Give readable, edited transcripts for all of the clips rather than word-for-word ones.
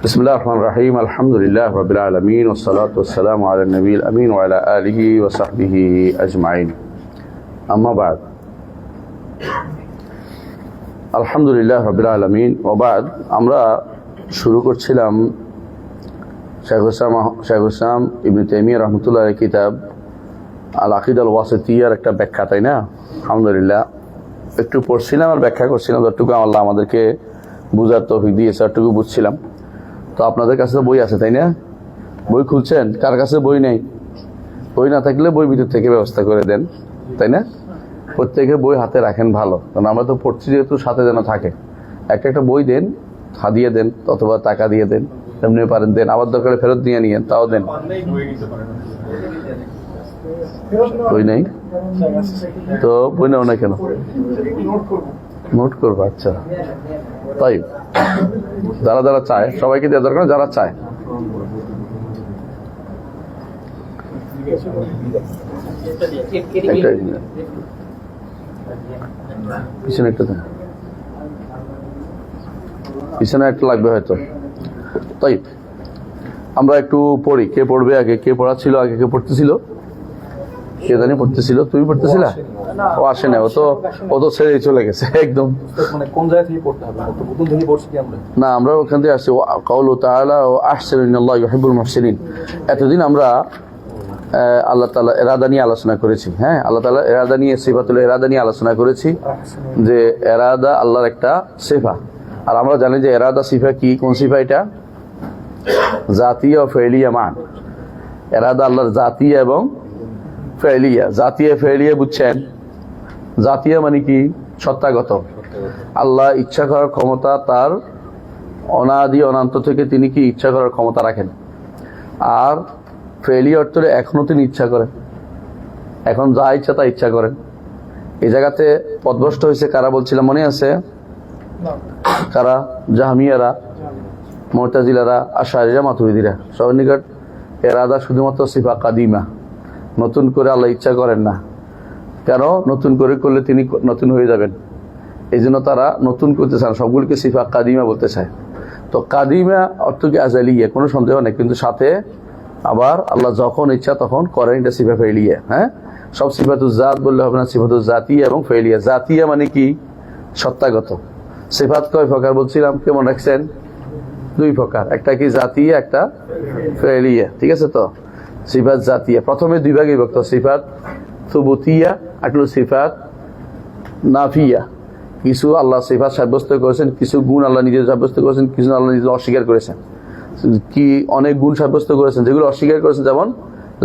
বিসমিল্লাহির রহমানির রহিম আলহামদুলিল্লাহি রাব্বিল আলামিন ওয়াস সালাতু ওয়াস সালামু আলা নবিয়িল আমিন ওয়া আলা আলিহি ওয়া সাহবিহি আজমাইন আম্মা বাদ আলহামদুলিল্লাহি রাব্বিল আলামিন ওয়া বাদ আমরা শুরু করছিলাম শাইখুল ইসলাম ইবনে তাইমিয়া রাহমাতুল্লাহির কিতাব আল আকিদা আল ওয়াসিতিয়ার একটা ব্যাখ্যা, তাই না? আলহামদুলিল্লাহ একটু পড়ছিলাম আর ব্যাখ্যা করছিলাম, যতটুকু আল্লাহ আমাদেরকে বুঝার তৌফিক দিয়েছে ততটুকু বুঝছিলাম। তো আপনাদের কাছে তো বই আছে, তাই না? বই খুলছেন? কার কাছে বই নেই? বই না থাকলে বই ভিতর থেকে ব্যবস্থা করে দেন, তাই না? প্রত্যেকে বই হাতে রাখেন, ভালো, কারণ আমরা তো পড়ছি যেহেতু সাথে যেন থাকে। একটা বই দেন, হাদিয়ে দেন অথবা টাকা দিয়ে দেন, এমনি পারেন দেন, আবার দরকারে ফেরত দিয়ে নিয়েন, তাও দেন। বই নেই তো বই নেও না কেন? নোট করবো, আচ্ছা তাই। যারা যারা চায় সবাইকে দেওয়া দরকার, যারা চায়। পিছনে একটা দেন, পিছনে একটা লাগবে হয়তো। তাই আমরা একটু পড়ি। কে পড়বে আগে? কে পড়াচ্ছিল আগে? কে পড়তেছিল? কে জানি পড়তেছিল? তুমি পড়তেছিলা? ও আসে না, ও তো ছেড়ে চলে গেছে একদম। কোন জায়গা থেকে পড়তে হবে? প্রথম থেকে পড়ছি কি আমরা? না, আমরা ওখান থেকে আসছি। কাউলু তাআলা ওয়া আহসানু ইন্নাল্লাহা ইউহিব্বুল মুহসিনিন। এতদিন আমরা আল্লাহ তাআলা ইরাদা নিয়ে আলোচনা করেছি। হ্যাঁ, আল্লাহ তাআলা ইরাদা নিয়ে, সিফাতুল ইরাদা নিয়ে আলোচনা করেছি, যে ইরাদা আল্লাহর একটা সিফা। আর আমরা জানি যে ইরাদা সিফা কি? কোন সিফা এটা? জাতিয়া ও ফেলিয়া মান। ইরাদা আল্লাহর জাতিয়া এবং ফেলিয়া। জাতিয়া ফেলিয়া বুঝছেন? জাতিয়া মানে কি? সত্তাগত। আল্লাহ ইচ্ছা করার ক্ষমতা তার অনাদি অনন্ত থেকে তিনি কি ইচ্ছা করার ক্ষমতা রাখেন। আর ফেলিয়া অর্থ এখনো তিনি ইচ্ছা করেন, এখন যা ইচ্ছা তা ইচ্ছা করেন। এই জায়গাতে পথভ্রষ্ট হয়েছে কারা বলছিলাম, মনে আছে? কারা? জাহমিয়ারা, মুতাজিলারা, আশআরীরা, মাতুরিদীরা। সবার নিকট ইরাদা শুধুমাত্র সিফা কাদিমা, নতুন করে আল্লাহ ইচ্ছা করেন না। কেন? নতুন করে করলে তিনি নতুন হয়ে যাবেন, এই জন্য তারা নতুন করতে চান, সবগুলিকে সিফা কাদিমা বলতে চায়। তো কাদিমা অর্থ কি আজালিয়া, কোনো সন্দেহ নেই, কিন্তু সাথে আবার আল্লাহ যখন ইচ্ছা তখন করেন, এটা সিফা ফেলিয়া। হ্যাঁ, সব সিফাতুল জাত বললে হবে না, সিফাতুল জাতিয়া এবং ফেলিয়া। জাতিয়া মানে কি? সত্তাগত। সিফাত কয় প্রকার বলছিলাম, কেমন রাখছেন? দুই প্রকার, একটা কি জাতিয়া, একটা ফেলিয়া, ঠিক আছে? তো সিফাত জাতিয়া প্রথমে দুই ভাগে বিভক্ত, সিফাত সুবুতিয়া আর সিফাত নাফিয়া। কিছু আল্লাহ সিফাত সাব্যস্ত করেছেন, কিছু গুণ আল্লাহ নিজে সাব্যস্ত করেছেন, কিছু আল্লাহ নিজে অস্বীকার করেছেন। কি অনেক গুণ সাব্যস্ত করেছেন, যেগুলো অস্বীকার করেছেন, যেমন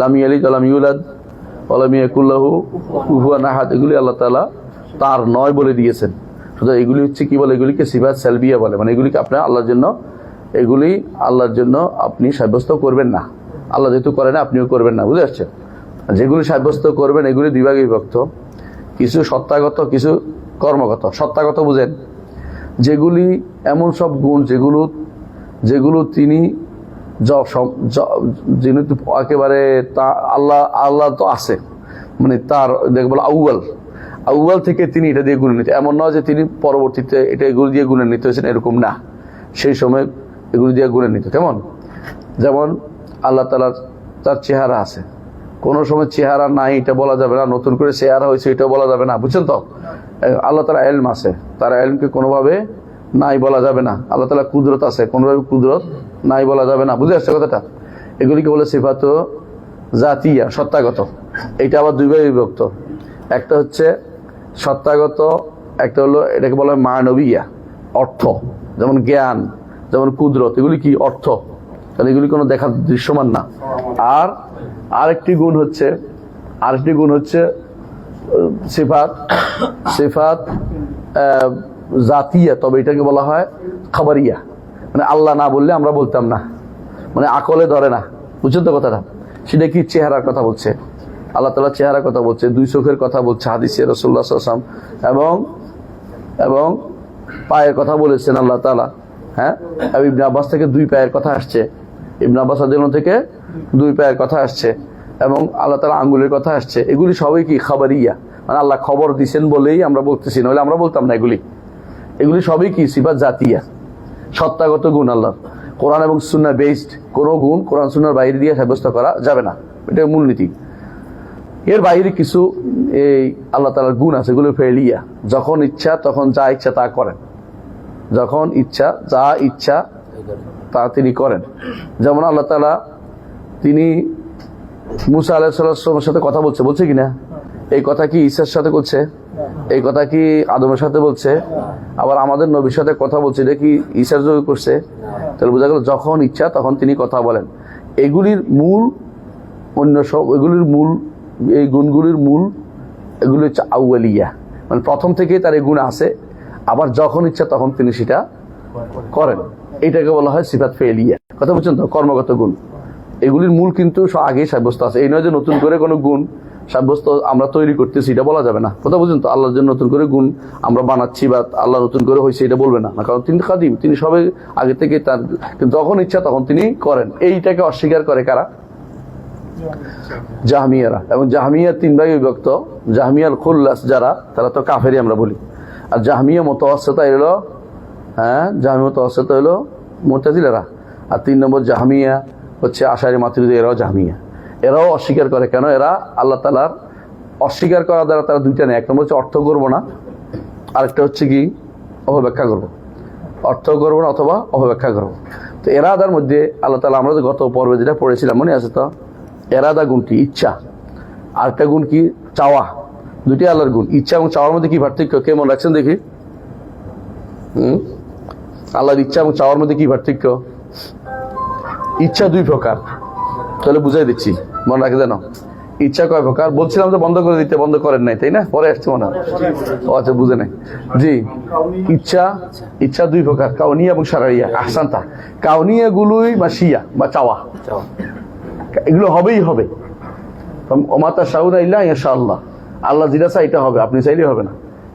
লাম ইয়ালিদ ওয়া লাম ইউলাদ ওয়া লাম ইয়াকুল লাহু কুফুয়ান আহাদ, এগুলি আল্লাহ তাআলা তার নয় বলে দিয়েছেন। সুতরাং এগুলি হচ্ছে কি বলে? এগুলিকে সিফাত সালবিয়া বলে, মানে এগুলিকে আপনার আল্লাহর জন্য, এগুলি আল্লাহর জন্য আপনি সাব্যস্ত করবেন না। আল্লাহ যেহেতু করে না, আপনিও করবেন না, বুঝে আসছে? যেগুলি সাব্যস্ত করবেন এগুলি দুই ভাগে বিভক্ত, কিছু সত্তাগত, কিছু কর্মগত। সত্তাগত বুঝেন? যেগুলি এমন সব গুণ যেগুলো তিনি যিনি একেবারে আল্লাহ তো আছে, মানে তার দেখবো আউয়াল থেকে তিনি এটা দিয়ে গুণান্বিত। এমন নয় যে তিনি পরবর্তীতে এটা এগুলো দিয়ে গুণান্বিত হয়েছেন, এরকম না। সেই সময় এগুলো দিয়ে গুণান্বিত। কেমন? যেমন আল্লাহ তাআলার তার চেহারা আছে, কোনো সময় চেহারা নাই এটা বলা যাবে না, নতুন করে চেহারা হয়েছে এটাও বলা যাবে না, বুঝছেন তো? আল্লাহ তাআলা ইলম আছে, তার ইলমকে কোনোভাবে নাই বলা যাবে না। আল্লাহ তাআলা কুদরত আছে, কোনোভাবে কুদরত নাই বলা যাবে না, বুঝে আসছে কথাটা? এগুলিকে বলে সিফাত জাতিয়া, সত্তাগত। এটা আবার দুই ভাগে বিভক্ত, একটা হচ্ছে সত্তাগত, একটা হলো এটাকে বলা হয় মানবিয়া, অর্থ, যেমন জ্ঞান, যেমন কুদরত, এগুলি কি? অর্থ, কারণ এগুলি কোনো দেখার দৃশ্যমান না। আর আরেকটি গুণ হচ্ছে সিফাত জাতিয়া, তবে এটাকে বলা হয় খাবারিয়া, মানে আল্লাহ না বললে আমরা বলতাম না, মানে আকলে ধরে না, বুঝছেন তো কথাটা? সেটা কি? চেহারার কথা বলছে আল্লাহ তাআলা, চেহারার কথা বলছে, দুই চোখের কথা বলছে হাদিসে রাসূলুল্লাহ সাল্লাল্লাহু আলাইহি ওয়াসাল্লাম, এবং পায়ের কথা বলেছেন আল্লাহ তাআলা। হ্যাঁ, ইবনে আব্বাস থেকে দুই পায়ের কথা আসছে, ইবনে আব্বাস রাদিয়াল্লাহু থেকে দুই পায়ের কথা আসছে, এবং আল্লাহ তাআলা আঙ্গুলের কথা আসছে। এগুলি সবই কি? খাবারিয়া, মানে আল্লাহ খবর দিচ্ছেন বলেই আমরা বলতেছি, নইলে আমরা বলতাম না। এগুলি সবই কি? সিফাত জাতিয়া, সত্তাগত গুণ আল্লাহ। কোরআন এবং সুন্নাহ বেসড কোনো গুণ কোরআন সুন্নাহর বাইরে দিয়ে সাব্যস্ত করা যাবে না, এটা মূলনীতি। এর বাইরে কিছু এই আল্লাহ তাআলার গুণ আছে, এগুলো ফেলিয়া, যখন ইচ্ছা তখন যা ইচ্ছা তা করেন, যখন ইচ্ছা যা ইচ্ছা তা তিনি করেন। যেমন আল্লাহ তাআলা তিনি মুসা আলাইহিস সালামের সাথে কথা বলছে কিনা? এই কথা কি ঈসার সাথে বলছে? এই কথা কি আদমের সাথে বলছে? আবার আমাদের নবীর সাথে কথা বলছে, এটা কি ঈসার যোগে করছে? তাহলে বোঝা গেল যখন ইচ্ছা তখন তিনি কথা বলেন। এগুলির মূল অন্য সব, এগুলির মূল, এই গুণগুলির মূল এগুলি হচ্ছে আউয়ালিয়া, মানে প্রথম থেকেই তার এই গুণ আছে, আবার যখন ইচ্ছা তখন তিনি সেটা করেন। এটাকে বলা হয় সিফাত ফেলিয়া। কথা বুঝছেন তো? কর্মগত গুণ এগুলির মূল কিন্তু আগেই সাব্যস্ত আছে। এই নয় যে নতুন করে কোনো গুণ সাব্যস্ত আমরা তৈরি করতেছি, এটা বলা যাবে না। কথা বুঝছেন তো? আল্লাহর জন্য নতুন করে গুণ আমরা বানাচ্ছি বা আল্লাহ নতুন করে হয়েছে এটা বলবে না, কারণ তিনি কাদিম, তিনি সবে আগে থেকে তার, যখন ইচ্ছা তখন তিনি করেন। এইটাকে অস্বীকার করে কারা? জাহমিয়ারা। এবং জাহমিয়া তিন ভাগে বিভক্ত। জাহমিয়াল খুল্লাস যারা, তারা তো কাফেরি আমরা বলি। আর জাহমিয়া মুতাওয়াসসিতা হলো, জাহমিয়া মুতাওয়াসসিতা হলো মুতাজিলারা। আর 3 নম্বর জাহমিয়া হচ্ছে আশারি মাতুরিদি, এরাও জাহমিয়া। এরাও অস্বীকার করে। কেন? এরা আল্লাহ তাআলার অস্বীকার করার দ্বারা তারা দুইটা নেই, এক নম্বর হচ্ছে অর্থ করবো না, আরেকটা হচ্ছে কি অপব্যাখ্যা করবো। অর্থ করবো না অথবা অপব্যাখ্যা করবো। তো এরাদার মধ্যে আল্লাহ তাআলা, আমরা গত পর্বে যেটা পড়েছিলাম মনে আছে তো, এরাদা গুণটি ইচ্ছা, আরেকটা গুণ কি চাওয়া, দুটি আল্লাহর গুণ। ইচ্ছা এবং চাওয়ার মধ্যে কি পার্থক্য? কে মনে রাখছেন দেখি? আল্লাহর ইচ্ছা এবং চাওয়ার মধ্যে কি পার্থক্য? ইচ্ছা 2 প্রকার। তাহলে বুঝাই দিচ্ছি, মনে রাখে জানো। ইচ্ছা কয় প্রকার? বলছিলাম যে বন্ধ করে দিতে, বন্ধ করেন নাই তাই না? পরে আসছে মনে হয়। ও আচ্ছা, বুঝে নাই। জি, ইচ্ছা 2 প্রকার, কাউনিয়া এবং শারঈয়া। আহসানতা। কাউনিয়া গুলোই বা শিয়া বা চাওয়া, এগুলো হবেই হবে। ওমাতা শাউরা ইল্লা ইনশাআল্লাহ, আল্লাহ যেটা চাই এটা হবে, আপনি চাইলে হবে না।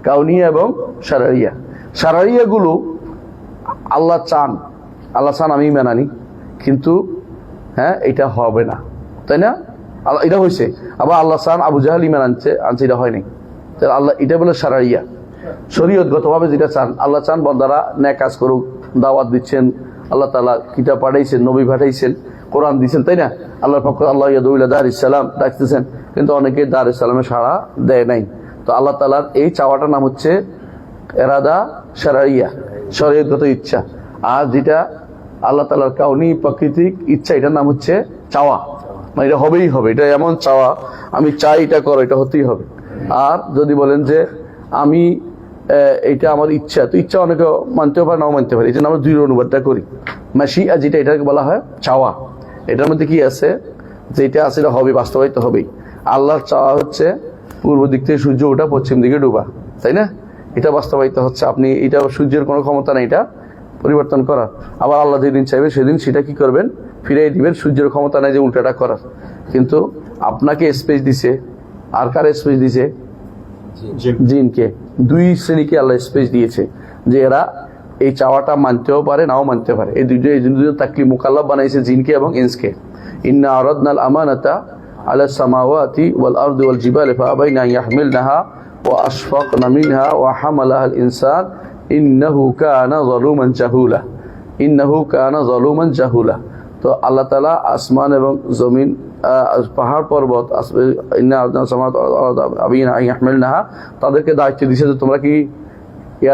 কাউনিয়া এবং শারঈয়া। শারঈয়া গুলো আল্লাহ চান, আমি মানানি, কিন্তু এটা হবে না, তাই না? এটা হয়েছে। আবার আল্লাহ চান, আবু জাহেল ইমান আনছে, এটা হয় নাই। তাহলে আল্লাহ, এটা বলে শারঈয়া, শরীয়তগত ভাবে যেটা চান। আল্লাহ চান বান্দারা ন্যায় কাজ করুক, দাওয়াত দিচ্ছেন, আল্লাহ তাআলা কিতাব পাঠাইছেন, নবী পাঠাইছেন, কোরআন দিচ্ছেন, তাই না? আল্লাহর পক্ষ আল্লাহ ইয়াদউ ইলা দারিস সালাম ডাকতেছেন, কিন্তু অনেকে দারিস সালামে সাড়া দেয় নাই। তো আল্লাহ তাআলার এই চাওয়াটার নাম হচ্ছে এরাদা শারঈয়া, শরীয়তগত ইচ্ছা। আর যেটা আল্লাহ তাআলার কাউনি প্রাকৃতিক ইচ্ছা, এটার নাম হচ্ছে চাওয়া, মানে এটা হবেই হবে। এটা এমন চাওয়া, আমি চাই এটা করো, এটা হতেই হবে। আর যদি বলেন যে আমি এইটা আমার ইচ্ছা, তো ইচ্ছা অনেকে মানতেও পারে, নাও মানতে পারে। এই জন্য আমরা 2 অনুবাদটা করি। মাশিয়া যেটা, এটাকে বলা হয় চাওয়া। এটার মধ্যে কি আছে? যে এটা আছে, এটা হবে, বাস্তবায়িত হবেই। আল্লাহর চাওয়া হচ্ছে পূর্ব দিক থেকে সূর্য ওঠা, পশ্চিম দিকে ডুবা, তাই না? এটা বাস্তবায়িত হচ্ছে। আপনি এটা, সূর্যের কোনো ক্ষমতা নেই এটা পরিবর্তন করার। আবার আল্লাহ যেদিন চাইবে সেদিন সেটা কি করবেন? ফিরিয়ে দিবেন। সূর্যের ক্ষমতা নেই যে উল্টাটা করার। কিন্তু আপনাকে স্পেস দিছে, আর কার স্পেস দিছে? জিনকে। 2 শ্রেণীকে আল্লাহ স্পেস দিয়েছে, যে এরা এই চাওয়াটা মানতেও পারে, নাও মানতে পারে। এই দুটো তাকলিফ মুকাল্লাফ বানাইছে জিনকে এবং ইনসকে। ইন্না আরাদনাল আমানাতা আলা সামাওয়াতি ওয়াল আরদি ওয়াল জিবালি ফাআবাইনা আন ইয়াহমিলনাহা ওয়া আশফাকনা মিনহা ওয়া হামালাহাল ইনসান ইন্নাহু কানা যালুমান জাহুলা। তো আল্লাহ তাআলা আসমান এবং জমিন, পাহাড় পর্বত, তাদেরকে দায়িত্ব দিছে যে তোমরা কি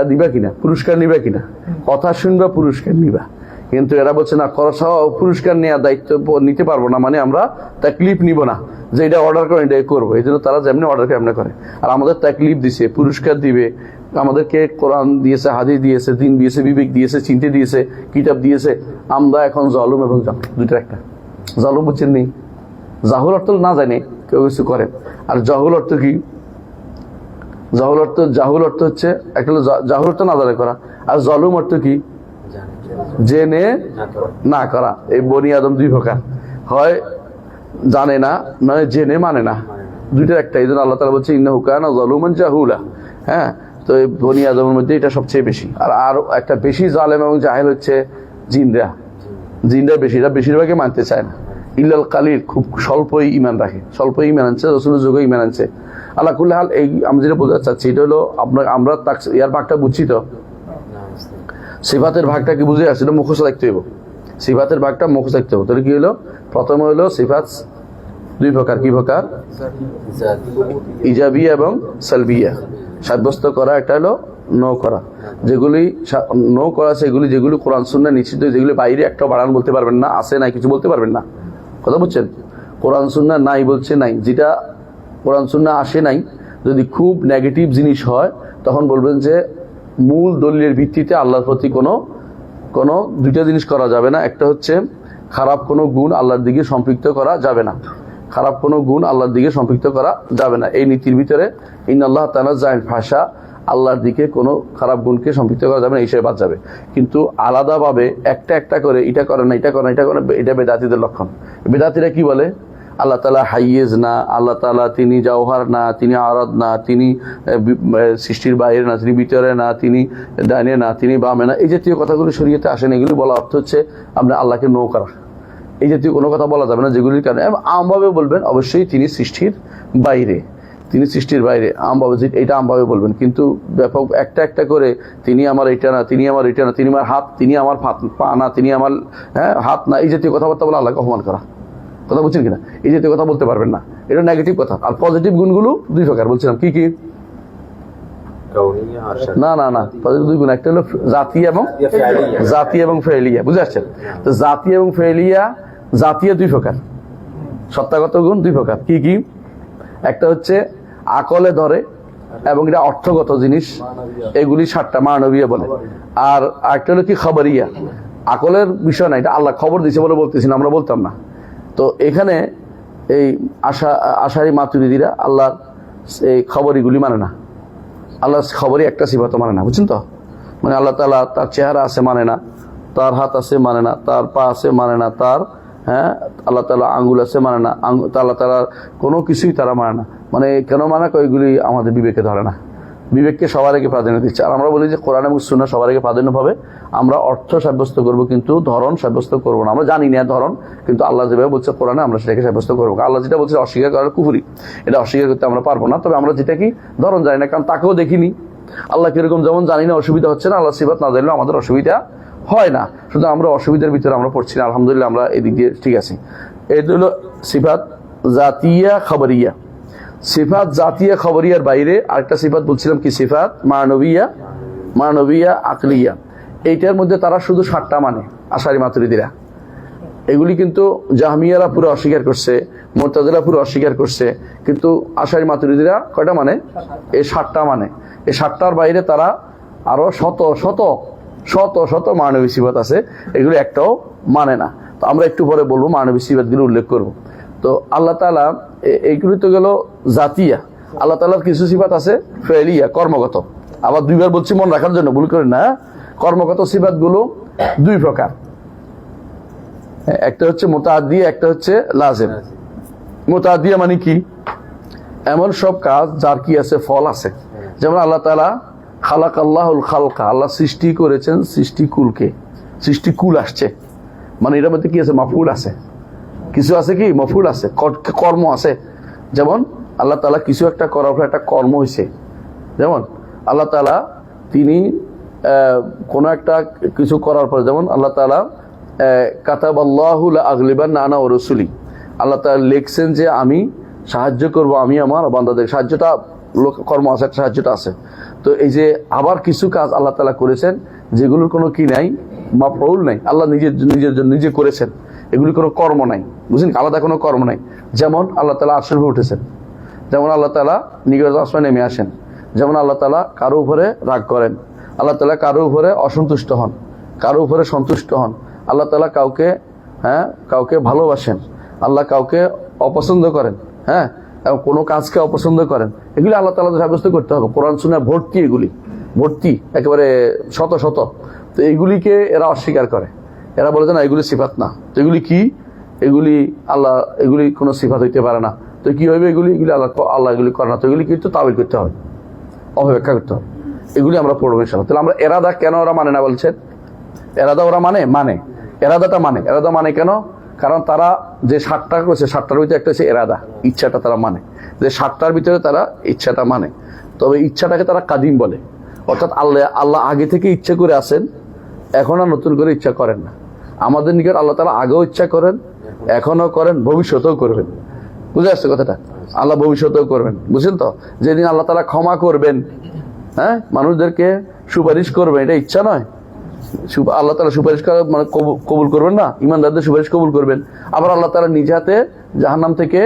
দিবা কিনা, পুরস্কার নিবা কিনা, কথা শুনবা, পুরস্কার নিবা। কিন্তু এরা বলছে না, পুরস্কার নেওয়ার দায়িত্ব নিতে পারবো না, মানে আমরা তাকলিফ নিব না, যে এটা অর্ডার করে এটাই করবো। এই জন্য তারা যেমনি অর্ডার করে এমনি করে। আর আমাদের তাকলিফ দিছে, পুরস্কার দিবে, আমাদেরকে কোরআন দিয়েছে, হাদিস দিয়েছে, দিন দিয়েছে, বিবেক দিয়েছে, চিনতে দিয়েছে, কিতাব দিয়েছে। আমরা এখন জলম এবং দুইটা একটা। জলম বুঝছেন নেই, জাহুল অর্থ না জানে কেউ কিছু করে। আর জাহুল অর্থ কি? জাহুল অর্থ হচ্ছে একটা জাহুল অর্থ না জানে করা, আর জলম অর্থ কি? জেনে না করা। এই বনি আদম 2 প্রকার, হয় জানে না, নয় জেনে মানে না, দুইটার একটা। এই জন্য আল্লাহ তাআলা বলছে ইন্নাহু কানা যালুমান জাহুলা। তো এই বনি আদমের মধ্যে এটা সবচেয়ে বেশি। আর একটা বেশি জালেম এবং জাহেল হচ্ছে জিনরা বেশি। এরা বেশিরভাগই মানতে চায় না। ইল্লাল কালিল, খুব স্বল্পই ইমান রাখে, স্বল্পই ইমান আনছে, রাসূলের যুগে ইমান আনছে। আল্লাহ কুল্লি হাল, এই আমি যেটা বোঝাতে চাচ্ছি এটা হলো, আমরা ইয়ার ভাগটা বুঝছি তো, সিফাতের ভাগটা কি বুঝে আসছে? এটা মুখস্থ রাখতে হইব। সিফাতের ভাগটা মুখস্থ থাকতে হবে। তাহলে কি হলো? প্রথমে হলো সিফাত দুই প্রকার। কি প্রকার? ইজাবিয়া এবং সালবিয়া। সাব্যস্ত করা একটা হলো নো করা। যেগুলি নো করা সেগুলি যেগুলি কোরআন সুন্নাহ নিশ্চিত, যেগুলি বাইরে একটা বাড়ান বলতে পারবেন না, আছে নাই কিছু বলতে পারবেন না। কথা বুঝছেন? কোরআন সুন্নাহ নাই বলছে নাই, যেটা কোরআন সুন্নাহ আসে নাই যদি খুব নেগেটিভ জিনিস হয় তখন বলবেন যে মূল দলিলের ভিত্তিতে আল্লাহর প্রতি কোনো দুইটা জিনিস করা যাবে না। একটা হচ্ছে খারাপ কোনো গুণ আল্লাহর দিকে সম্পৃক্ত করা যাবে না, খারাপ কোনো গুণ আল্লাহর দিকে সম্পৃক্ত করা যাবে না। এই নীতির ভিতরে ইন্নাল্লাহ তানাজ্জাল ভাষা, আল্লাহর দিকে কোনো খারাপ গুণকে সম্পৃক্ত করা যাবে না, এই হিসেবে বাদ যাবে। কিন্তু আলাদাভাবে একটা একটা করে এটা করে না, এটা করে না, এটা করে, এটা বেদাতিদের লক্ষণ। বেদাতিরা কি বলে? আল্লাহ তাআলা হাইয়েজ না, আল্লাহ তাআলা তিনি জাওহার না, তিনি আরাদ না, তিনি সৃষ্টির বাইরে না, তিনি ভিতরে না, তিনি ডাইনে না, তিনি বামে না, এই জাতীয় কথাগুলো শরীয়তে আসেন। এগুলি বলা অর্থ হচ্ছে আমরা আল্লাহকে নো করা। এই জাতীয় কোনো কথা বলা যাবে না যেগুলির কারণে আমভাবে বলবেন অবশ্যই তিনি সৃষ্টির বাইরে, তিনি সৃষ্টির বাইরে, আমভাবে এটা আমভাবে বলবেন। কিন্তু ব্যাপক একটা একটা করে তিনি আমার এটা না, তিনি আমার এটা না, তিনি আমার হাত, তিনি আমার পা না, তিনি আমার হাত না, এই জাতীয় কথাবার্তা বলে আল্লাহকে অপমান করা। কথা বলছেন কিনা? এই জাতীয় কথা বলতে পারবেন না, এটা নেগেটিভ কথা। আর পজিটিভ গুণগুলো দুই প্রকার বলছিলাম। কি কি? না না না, পজিটিভ দুই গুণ, একটা হলো জাতি এবং ফেলিয়া। বুঝে আসছেন? তো জাতি এবং ফেলিয়া, জাতীয় দুই প্রকার, সত্তাগত গুণ দুই প্রকার। কি কি? একটা হচ্ছে আকলে ধরে এবং এটা অর্থগত জিনিস, এগুলি 7টা মানবীয় বলে। আর একটা হলো কি খবরিয়া, আকলের বিষয় না, এটা আল্লাহ খবর দিয়েছে বলে বলতেছি না, আমরা বলতাম না। তো এখানে এই আশারি মাতুরিদিরা আল্লাহর এই খবরিগুলি মানে না, আল্লাহর খবরই একটা সিফাত মানে না। বুঝছেন তো? মানে আল্লাহ তাআলা তার চেহারা আছে মানে না, তার হাত আছে মানে না, তার পা আছে মানে না, তার আল্লাহ তাআলা আঙ্গুল আছে মানে না, আল্লাহ তাআলার কোনো কিছুই তারা মানে না। মানে কেন মানে? এগুলি আমাদের বিবেকে ধরে না, বিবেককে সবার আগে প্রাধান্য দিচ্ছে। আর আমরা বলি যে কোরআন এবং সুন্নাহ সবার আগে প্রাধান্য পাবে। আমরা অর্থ সাব্যস্ত করব কিন্তু ধরন সাব্যস্ত করবো না। আমরা জানি না ধরন, কিন্তু আল্লাহ যেভাবে বলছে কোরআনে আমরা সেটাকে সাব্যস্ত করবো। আল্লাহ যেটা বলছে অস্বীকার করার কুফরি, এটা অস্বীকার করতে আমরা পারবো না। তবে আমরা যেটা কি ধরন জানি না, কারণ তাকেও দেখিনি। আল্লাহ কিরকম যেমন জানি না, অসুবিধা হচ্ছে না। আল্লাহ সিফাত না জানলেও আমাদের অসুবিধা হয় না, শুধু আমরা অসুবিধার ভিতরে আমরা পড়ছি না। আলহামদুলিল্লাহ আমরা এদিক দিয়ে ঠিক আছি। এটা হলো সিফাত জাতিয়া খবরিয়া। সিফাত জাতিয়া খবরিয়ার বাইরে আরেকটা সিফাত বলছিলাম কি? সিফাত মানবিয়া আকলিয়া। এইটার মধ্যে তারা শুধু 7টা মানে আশারি মাতুরিদিরা। এগুলি কিন্তু জাহমিয়ারা পুরো অস্বীকার করছে, মুরতাজিলা পুরো অস্বীকার করছে, কিন্তু আশারি মাতুরিদিরা কয়টা মানে? এই 7টা মানে। এই 7টার বাইরে তারা আরো শত শত শত শত মানবী সিফাত আছে, এগুলো একটাও মানে না। তো আমরা একটু পরে বলবো মানবী সিফাতগুলো উল্লেখ করব। তো আল্লাহ তাআলা এইগুলি তো গেল জাতিয়া। আল্লাহ তাআলার কিছু সিফাত আছে ফেলিয়া, কর্মগত। আবার দুইবার বলছি মনে রাখার জন্য, ভুল করেন না। কর্মগত সিফাতগুলো দুই প্রকার, একটা হচ্ছে মুতাআদ্দিয়া, একটা হচ্ছে লাজিম। মুতাআদ্দিয়া মানে কি? এমন সব কাজ যার কি আছে, ফল আছে। যেমন আল্লাহ তাআলা খালাকাল্লাহুল খালকা, আল্লাহ সৃষ্টি করেছেন সৃষ্টিকুলকে, সৃষ্টিকুল আসছে মানে এটার মধ্যে কি আছে? মাফউল আছে, কিছু আছে কি? মফউল আছে, কর্ম আছে। যেমন আল্লাহ তাআলা কিছু একটা করার পর একটা কর্ম হয়েছে। যেমন আল্লাহ তাআলা তিনি কোনো একটা কিছু করার পর, যেমন আল্লাহ তাআলা কাতাবাল্লাহু লা আগলিবান্না আনা ওয়া রাসূলি, আল্লাহ তাআলা লিখছেন যে আমি সাহায্য করব, আমি আমার বান্দাদের। সাহায্যটা কর্ম আছে, সাহায্যটা আছে। তো এই যে আবার কিছু কাজ আল্লাহ তাআলা করেছেন যেগুলোর কোনো কি নাই, মাফউল নাই, আল্লাহ নিজে করেছেন, এগুলি কোনো কর্ম নাই। বুঝলেন? আলাদা কোনো কর্ম নাই। যেমন আল্লাহ তাআলা আরশের উপরে উঠেছেন, যেমন আল্লাহ তাআলা নিগার আসমানে নেমে আসেন, যেমন আল্লাহ তাআলা কারো উপরে রাগ করেন, আল্লাহ তাআলা কারো উপরে অসন্তুষ্ট হন, কারো উপরে সন্তুষ্ট হন, আল্লাহ তাআলা কাউকে ভালোবাসেন, আল্লাহ কাউকে অপছন্দ করেন, এবং কোনো কাজকে অপছন্দ করেন। এগুলি আল্লাহ তাআলা সাব্যস্ত করতে হবে। কোরআন সুন্নাহ ভর্তি, এগুলি ভর্তি একেবারে শত শত। তো এইগুলিকে এরা অস্বীকার করে, এরা বলে যে না এগুলি সিফাত না। তো এগুলি কি? এগুলি আল্লাহ, এগুলি কোনো সিফাত হইতে পারে না। তো কি হবে? এগুলি আল্লাহ এগুলি করে না। তো এগুলি কিন্তু তাবিল করতে হবে, অপব্যাখ্যা করতে হবে। এগুলি আমরা পড়বো ইনশাআল্লাহ। তাহলে আমরা এরাদা কেন ওরা মানে না বলছেন? এরাদা ওরা এরাদাটা এরাদা মানে কেন? কারণ তারা যে 7টা করেছে, 7টার ভিতরে একটা হচ্ছে এরাদা, ইচ্ছাটা তারা মানে, যে 7টার ভিতরে তারা ইচ্ছাটা মানে। তবে ইচ্ছাটাকে তারা কাদিম বলে, অর্থাৎ আল্লাহ আগে থেকে ইচ্ছা করে আসেন, এখন আর নতুন করে ইচ্ছা করেন না। আমাদের নিকট আল্লাহ তাআলা আগেও ইচ্ছা করেন, এখনো করেন, ভবিষ্যতেও করবেন। বুঝে আসছে কথাটা? আল্লাহ ভবিষ্যতেও করবেন, বুঝছেন তো? যেদিন আল্লাহ তাআলা ক্ষমা করবেন, হ্যাঁ, মানুষদেরকে সুপারিশ করবেন, এটা ইচ্ছা নয়। আল্লাহ তাআলা সুপারিশ করা মানে কবুল করবেন না, ইমানদারদের সুপারিশ কবুল করবেন। আবার আল্লাহ তাআলা নিজ হাতে জাহান্নাম থেকে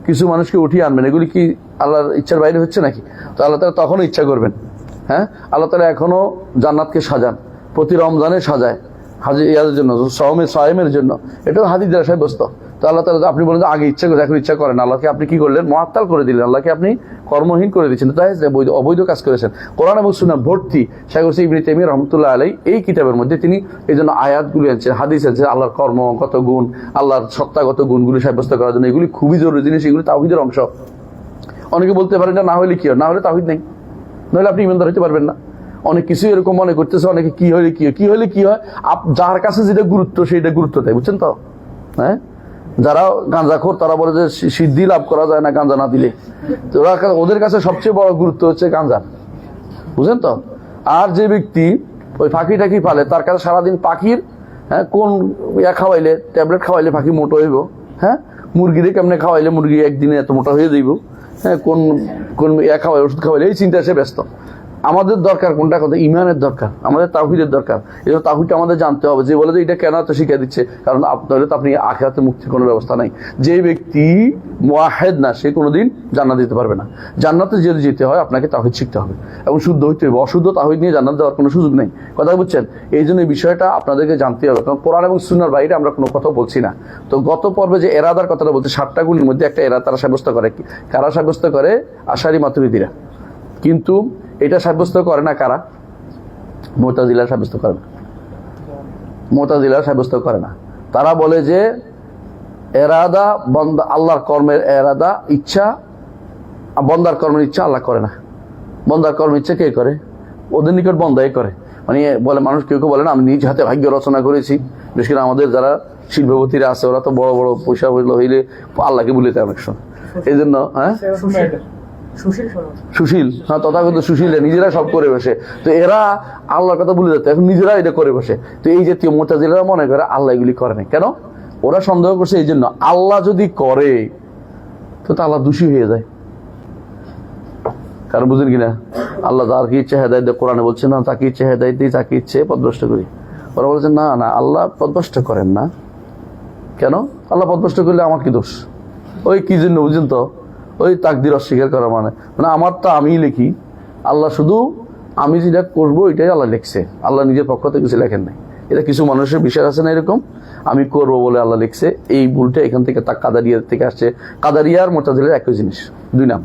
কিছু মানুষকে উঠিয়ে আনবেন। এগুলি কি আল্লাহর ইচ্ছার বাইরে হচ্ছে নাকি? তো আল্লাহ তাআলা তখনও ইচ্ছা করবেন। হ্যাঁ, আল্লাহ তাআলা এখনো জান্নাতকে সাজান, প্রতি রমজানে সাজায় হাজি ইয়াদের জন্য, সায়েমের জন্য। এটাও হাদিস দ্বারা সাব্যস্ত। তো আল্লাহ তাআলা আপনি বলেন যে আগে ইচ্ছা করে, এখন ইচ্ছা করেন। আল্লাহকে আপনি কি করলেন? মুআত্তাল করে দিলেন, আল্লাহকে আপনি কর্মহীন করে দিচ্ছেন। তাই অবৈধ কাজ করেছেন। কোরআন এবং সুন্নাহ ভর্তি। শাইখ ইবনে তাইমিয়া রাহমাতুল্লাহ আলাইহি এই কিতাবের মধ্যে তিনি এই জন্য আয়াতগুলি আনছেন, হাদিস আনছেন, আল্লাহর কর্মগত গুণ, আল্লাহর সত্তাগত গুণগুলি সাব্যস্ত করার জন্য। এগুলি খুবই জরুরি জিনিস, এগুলি তাওহীদের অংশ। অনেকে বলতে পারেন না হলে কি হয়, না হলে তাওহীদ নেই, নইলে আপনি ইমানদার হতে পারবেন না। অনেক কিছু এরকম মনে করতেছে, অনেকে কি হলে কি হয়, যার কাছে যেটা গুরুত্ব সেইটা গুরুত্ব দেয়, বুঝছেন তো? হ্যাঁ, যারা গাঁজাখোর তারা বলে যে সিদ্ধি লাভ করা যায় না গাঁজা না দিলে। তো ওদের কাছে সবচেয়ে বড় গুরুত্ব হচ্ছে গাঁজা, বুঝছেন তো? আর যে ব্যক্তি ওই পাখি টাকি পালে, তার কাছে সারাদিন পাখির কোন খাওয়াইলে, ট্যাবলেট খাওয়াইলে পাখি মোটো হইব, হ্যাঁ, মুরগিরে কেমনে খাওয়াইলে মুরগি একদিনে এত মোটা হয়ে যাইব, হ্যাঁ, কোন খাওয়াই, ওষুধ খাওয়াইলে, এই চিন্তা সে ব্যস্ত। আমাদের দরকার কোনটা? কথা ইমানের দরকার, আমাদের তাওহীদের দরকার। এই জন্য তাওহীদটা আমাদের জানতে হবে। যে বলে যে এটা কেন এত শিখিয়ে দিচ্ছে, কারণ আপনার তো আপনি আখিরাতে মুক্তির কোনো ব্যবস্থা নাই। যে ব্যক্তি মুওয়াহিদ না, সে কোনোদিন জান্নাত দিতে পারবে না। জান্নাতে যদি যেতে হয় আপনাকে তাওহীদ শিখতে হবে এবং শুদ্ধ হইতে হবে। অশুদ্ধ তাওহীদ নিয়ে জান্নাত দেওয়ার কোনো সুযোগ নেই। কথা বুঝছেন? এই জন্য এই বিষয়টা আপনাদেরকে জানতে হবে, কারণ কোরআন এবং সুন্নাহর বাইরে আমরা কোনো কথা বলছি না। তো গত পর্বে যে এরাদার কথাটা বলতে, 7টা গুণের মধ্যে একটা এরাদা তারা সাব্যস্ত করে। কারা সাব্যস্ত করে? আশারী মাতুরিদীরা। কিন্তু এটা সাব্যস্ত করে না কারা? মুতাজিলা সাব্যস্ত করে না। মুতাজিলা সাব্যস্ত করে না। তারা বলে যে এরাদা বন্দা, আল্লাহর কর্মের এরাদা, ইচ্ছা, বন্দার কর্মের ইচ্ছা আল্লাহ করে না। বন্দার কর্মের ইচ্ছা কে করে? ওদের নিকট বন্দাই করে। মানে বলে মানুষ, কেউ কেউ বলে না আমি নিজ হাতে ভাগ্য রচনা করেছি। বিশেষ করে আমাদের যারা শিল্পপতিরা আছে, ওরা তো বড় বড় পয়সা হইলে আল্লাহকে বলিতে অনেক সময়। এই জন্য হ্যাঁ, সুশীল, হ্যাঁ, তথাগত সুশীল নিজেরা সব করে বসে। তো এরা আল্লাহর কথা বলে যেত, এখন নিজেরা এটা করে বসে। তো এই জাতীয় মুতাজিলারা মনে করে আল্লাহ এগুলি করে না। কেন? ওরা সন্দেহ করছে এই জন্য, আল্লাহ যদি করে তো আল্লাহ দোষী হয়ে যায়। কারণ বুঝেন কিনা, আল্লাহ যাকে ইচ্ছে হেদায়েত দেয়, কোরআনে বলছে না তাকে ইচ্ছে হেদায়েত দিই, যাকে ইচ্ছে পথভ্রষ্ট করি। ওরা বলছে না না, আল্লাহ পথভ্রষ্ট করেন না। কেন? আল্লাহ পথভ্রষ্ট করলে আমার কি দোষ? ওই কি জন্য বুঝেন তো? ওই তাকদির অস্বীকার করা মানে আমার তো আমি লিখি, আল্লাহ শুধু আমি যেটা করবো এটাই আল্লাহ লিখছে, আল্লাহ নিজের পক্ষ থেকে কিছু লেখেন নাই। এটা কিছু মানুষের বিশ্বাস আছে না এরকম, আমি করবো বলে আল্লাহ লিখছে। এই ভুলটা এখান থেকে কাদারিয়া থেকে আসছে। কাদারিয়া আর মুতাজিলা একই জিনিস, দুই নাম।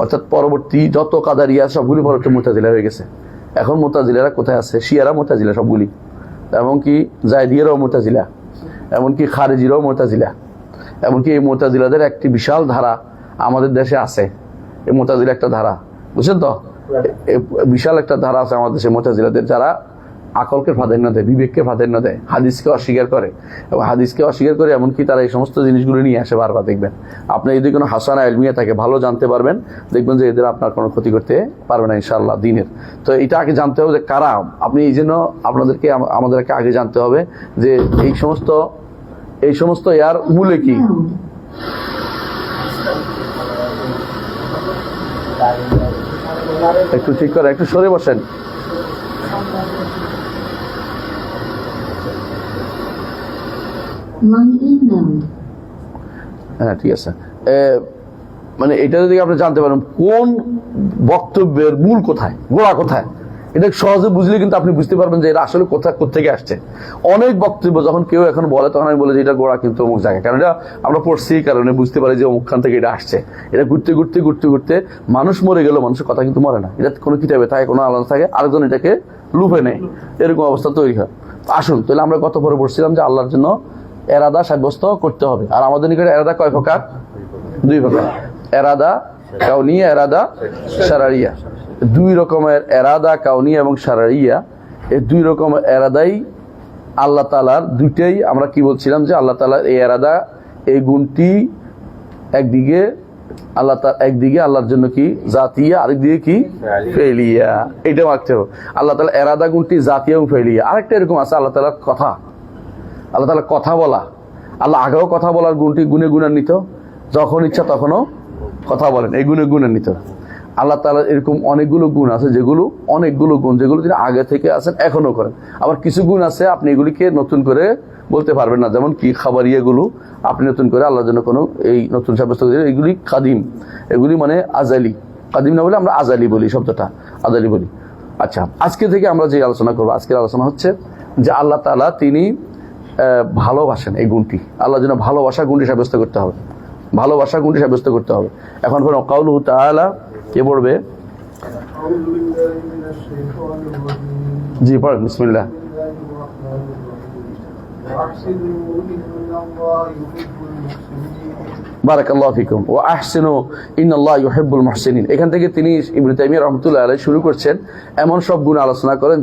অর্থাৎ পরবর্তী যত কাদারিয়া সবগুলি পরবর্তী মুতাজিলা হয়ে গেছে। এখন মুতাজিলারা কোথায় আছে? শিয়ারা মুতাজিলা সবগুলি, এমনকি জায়দিয়ারাও মুতাজিলা, এমনকি খারেজিরাও মুতাজিলা, এমনকি এই মুতাজিলাদের একটি বিশাল ধারা আমাদের দেশে আছে। এই মুতাজিলা একটা ধারা, বুঝছেন তো? বিশাল একটা ধারা আছে আমাদের দেশে মুতাজিলাদের, যারা আকলকে প্রাধান্য দেয়, বিবেককে প্রাধান্য দেয়, হাদিসকে অস্বীকার করে। এবং হাদিসকে অস্বীকার করে এমনকি তারা এই সমস্ত জিনিসগুলো নিয়ে আসে বারবার। দেখবেন আপনি যদি কোনো হাসানা ইলমিয়া থাকে, ভালো জানতে পারবেন, দেখবেন যে এদের আপনার কোনো ক্ষতি করতে পারবে না ইনশাআল্লাহ দিনের। তো এটা আগে জানতে হবে যে কারা। আপনি এই জন্য আপনাদেরকে, আমাদেরকে আগে জানতে হবে যে এই সমস্ত ইয়ার মূলে কি। একটু ঠিক করে, একটু সরে বসেন। হ্যাঁ ঠিক আছে। মানে এটা যদি আপনি জানতে পারেন কোন বক্তব্যের মূল কোথায়, গোড়া কোথায়, এটা সহজে বুঝলে কিন্তু আপনি বুঝতে পারবেন যে এটা আসলে কোথেকে আসছে। অনেক বক্তব্য যখন কেউ এখন বলে, তখন আমি বলি যে এটা গোড়া কিন্তু অমুক জায়গায়, কারণ এটা আমরা পড়ছি, কারণে বুঝতে পারি যে অমুকখান থেকে এটা আসছে। এটা ঘুরতে ঘুরতে ঘুরতে ঘুরতে মানুষ মরে গেল, মানুষের কথা কিন্তু মরে না। এটা কোনো কিতাবে থাকে, কোনো আলাদা থাকে, আরেকজন এটাকে লুপে নেয়, এরকম অবস্থা তৈরি হয়। আসুন তাহলে আমরা গত পরে পড়ছিলাম যে আল্লাহর জন্য এরাদা সাব্যস্ত করতে হবে। আর আমাদের নিকট এরাদা কয় প্রকার? 2 প্রকার। এরাদা কাউনিয়া, এরাদা শারঈয়া। 2 রকমের এরাদা, কাউনিয়া এবং শারঈয়া। এই 2 রকমের এরাদাই আল্লাহ তাআলার, দুইটাই আমরা কি বলছিলাম যে আল্লাহ তাআলার এই এরাদা, এই গুণটি একদিকে আল্লাহর জন্য কি জাতিয়া, আরেকদিকে কি ফেলিয়া। এটা মানতে হবে। আল্লাহ তাআলা এরাদা গুণটি জাতিয়া এবং ফেলিয়া। আরেকটা এরকম আছে আল্লাহ তাআলার কথা, আল্লাহ তাআলা কথা বলা, আল্লাহ আগেও কথা বলার গুণটি গুণে গুণান্বিত, যখন ইচ্ছা তখনও কথা বলেন, এই গুণে গুণান্বিত। আল্লাহ তাআলার এরকম অনেকগুলো গুণ আছে যেগুলো তিনি আগে থেকে আছেন, এখনো করেন। আবার কিছু গুণ আছে আপনি এগুলিকে নতুন করে বলতে পারবেন না, যেমন কি খাবারিয়াগুলো আপনি নতুন করে আল্লাহর জন্য কোনো এই নতুন সাব্যস্ত করে, এগুলি কাদিম, এগুলি মানে আজালি। কাদিম না বলে আমরা আজালি বলি, শব্দটা আজালি বলি। আচ্ছা, আজকে থেকে আমরা যে আলোচনা করবো, আজকের আলোচনা হচ্ছে যে আল্লাহ তাআলা তিনি ভালোবাসেন, এই গুণটি আল্লাহর জন্য ভালোবাসা গুণটি সাব্যস্ত করতে হবে, ভালোবাসা গুণটি সাব্যস্ত করতে হবে। এখন কাউলুহু তাআলা কে পড়বে? জি পড়েন, বিসমিল্লাহ। বারাকাল্লাহু ফিকুম। ওয়া আহসিনু ইন্নাল্লাহা ইউহিব্বুল মুহসিনিন। এখান থেকে তিনি ইবনে তাইমিয়া রাহমাতুল্লাহি আলাইহি শুরু করছেন, এমন সব গুণ আলোচনা করেন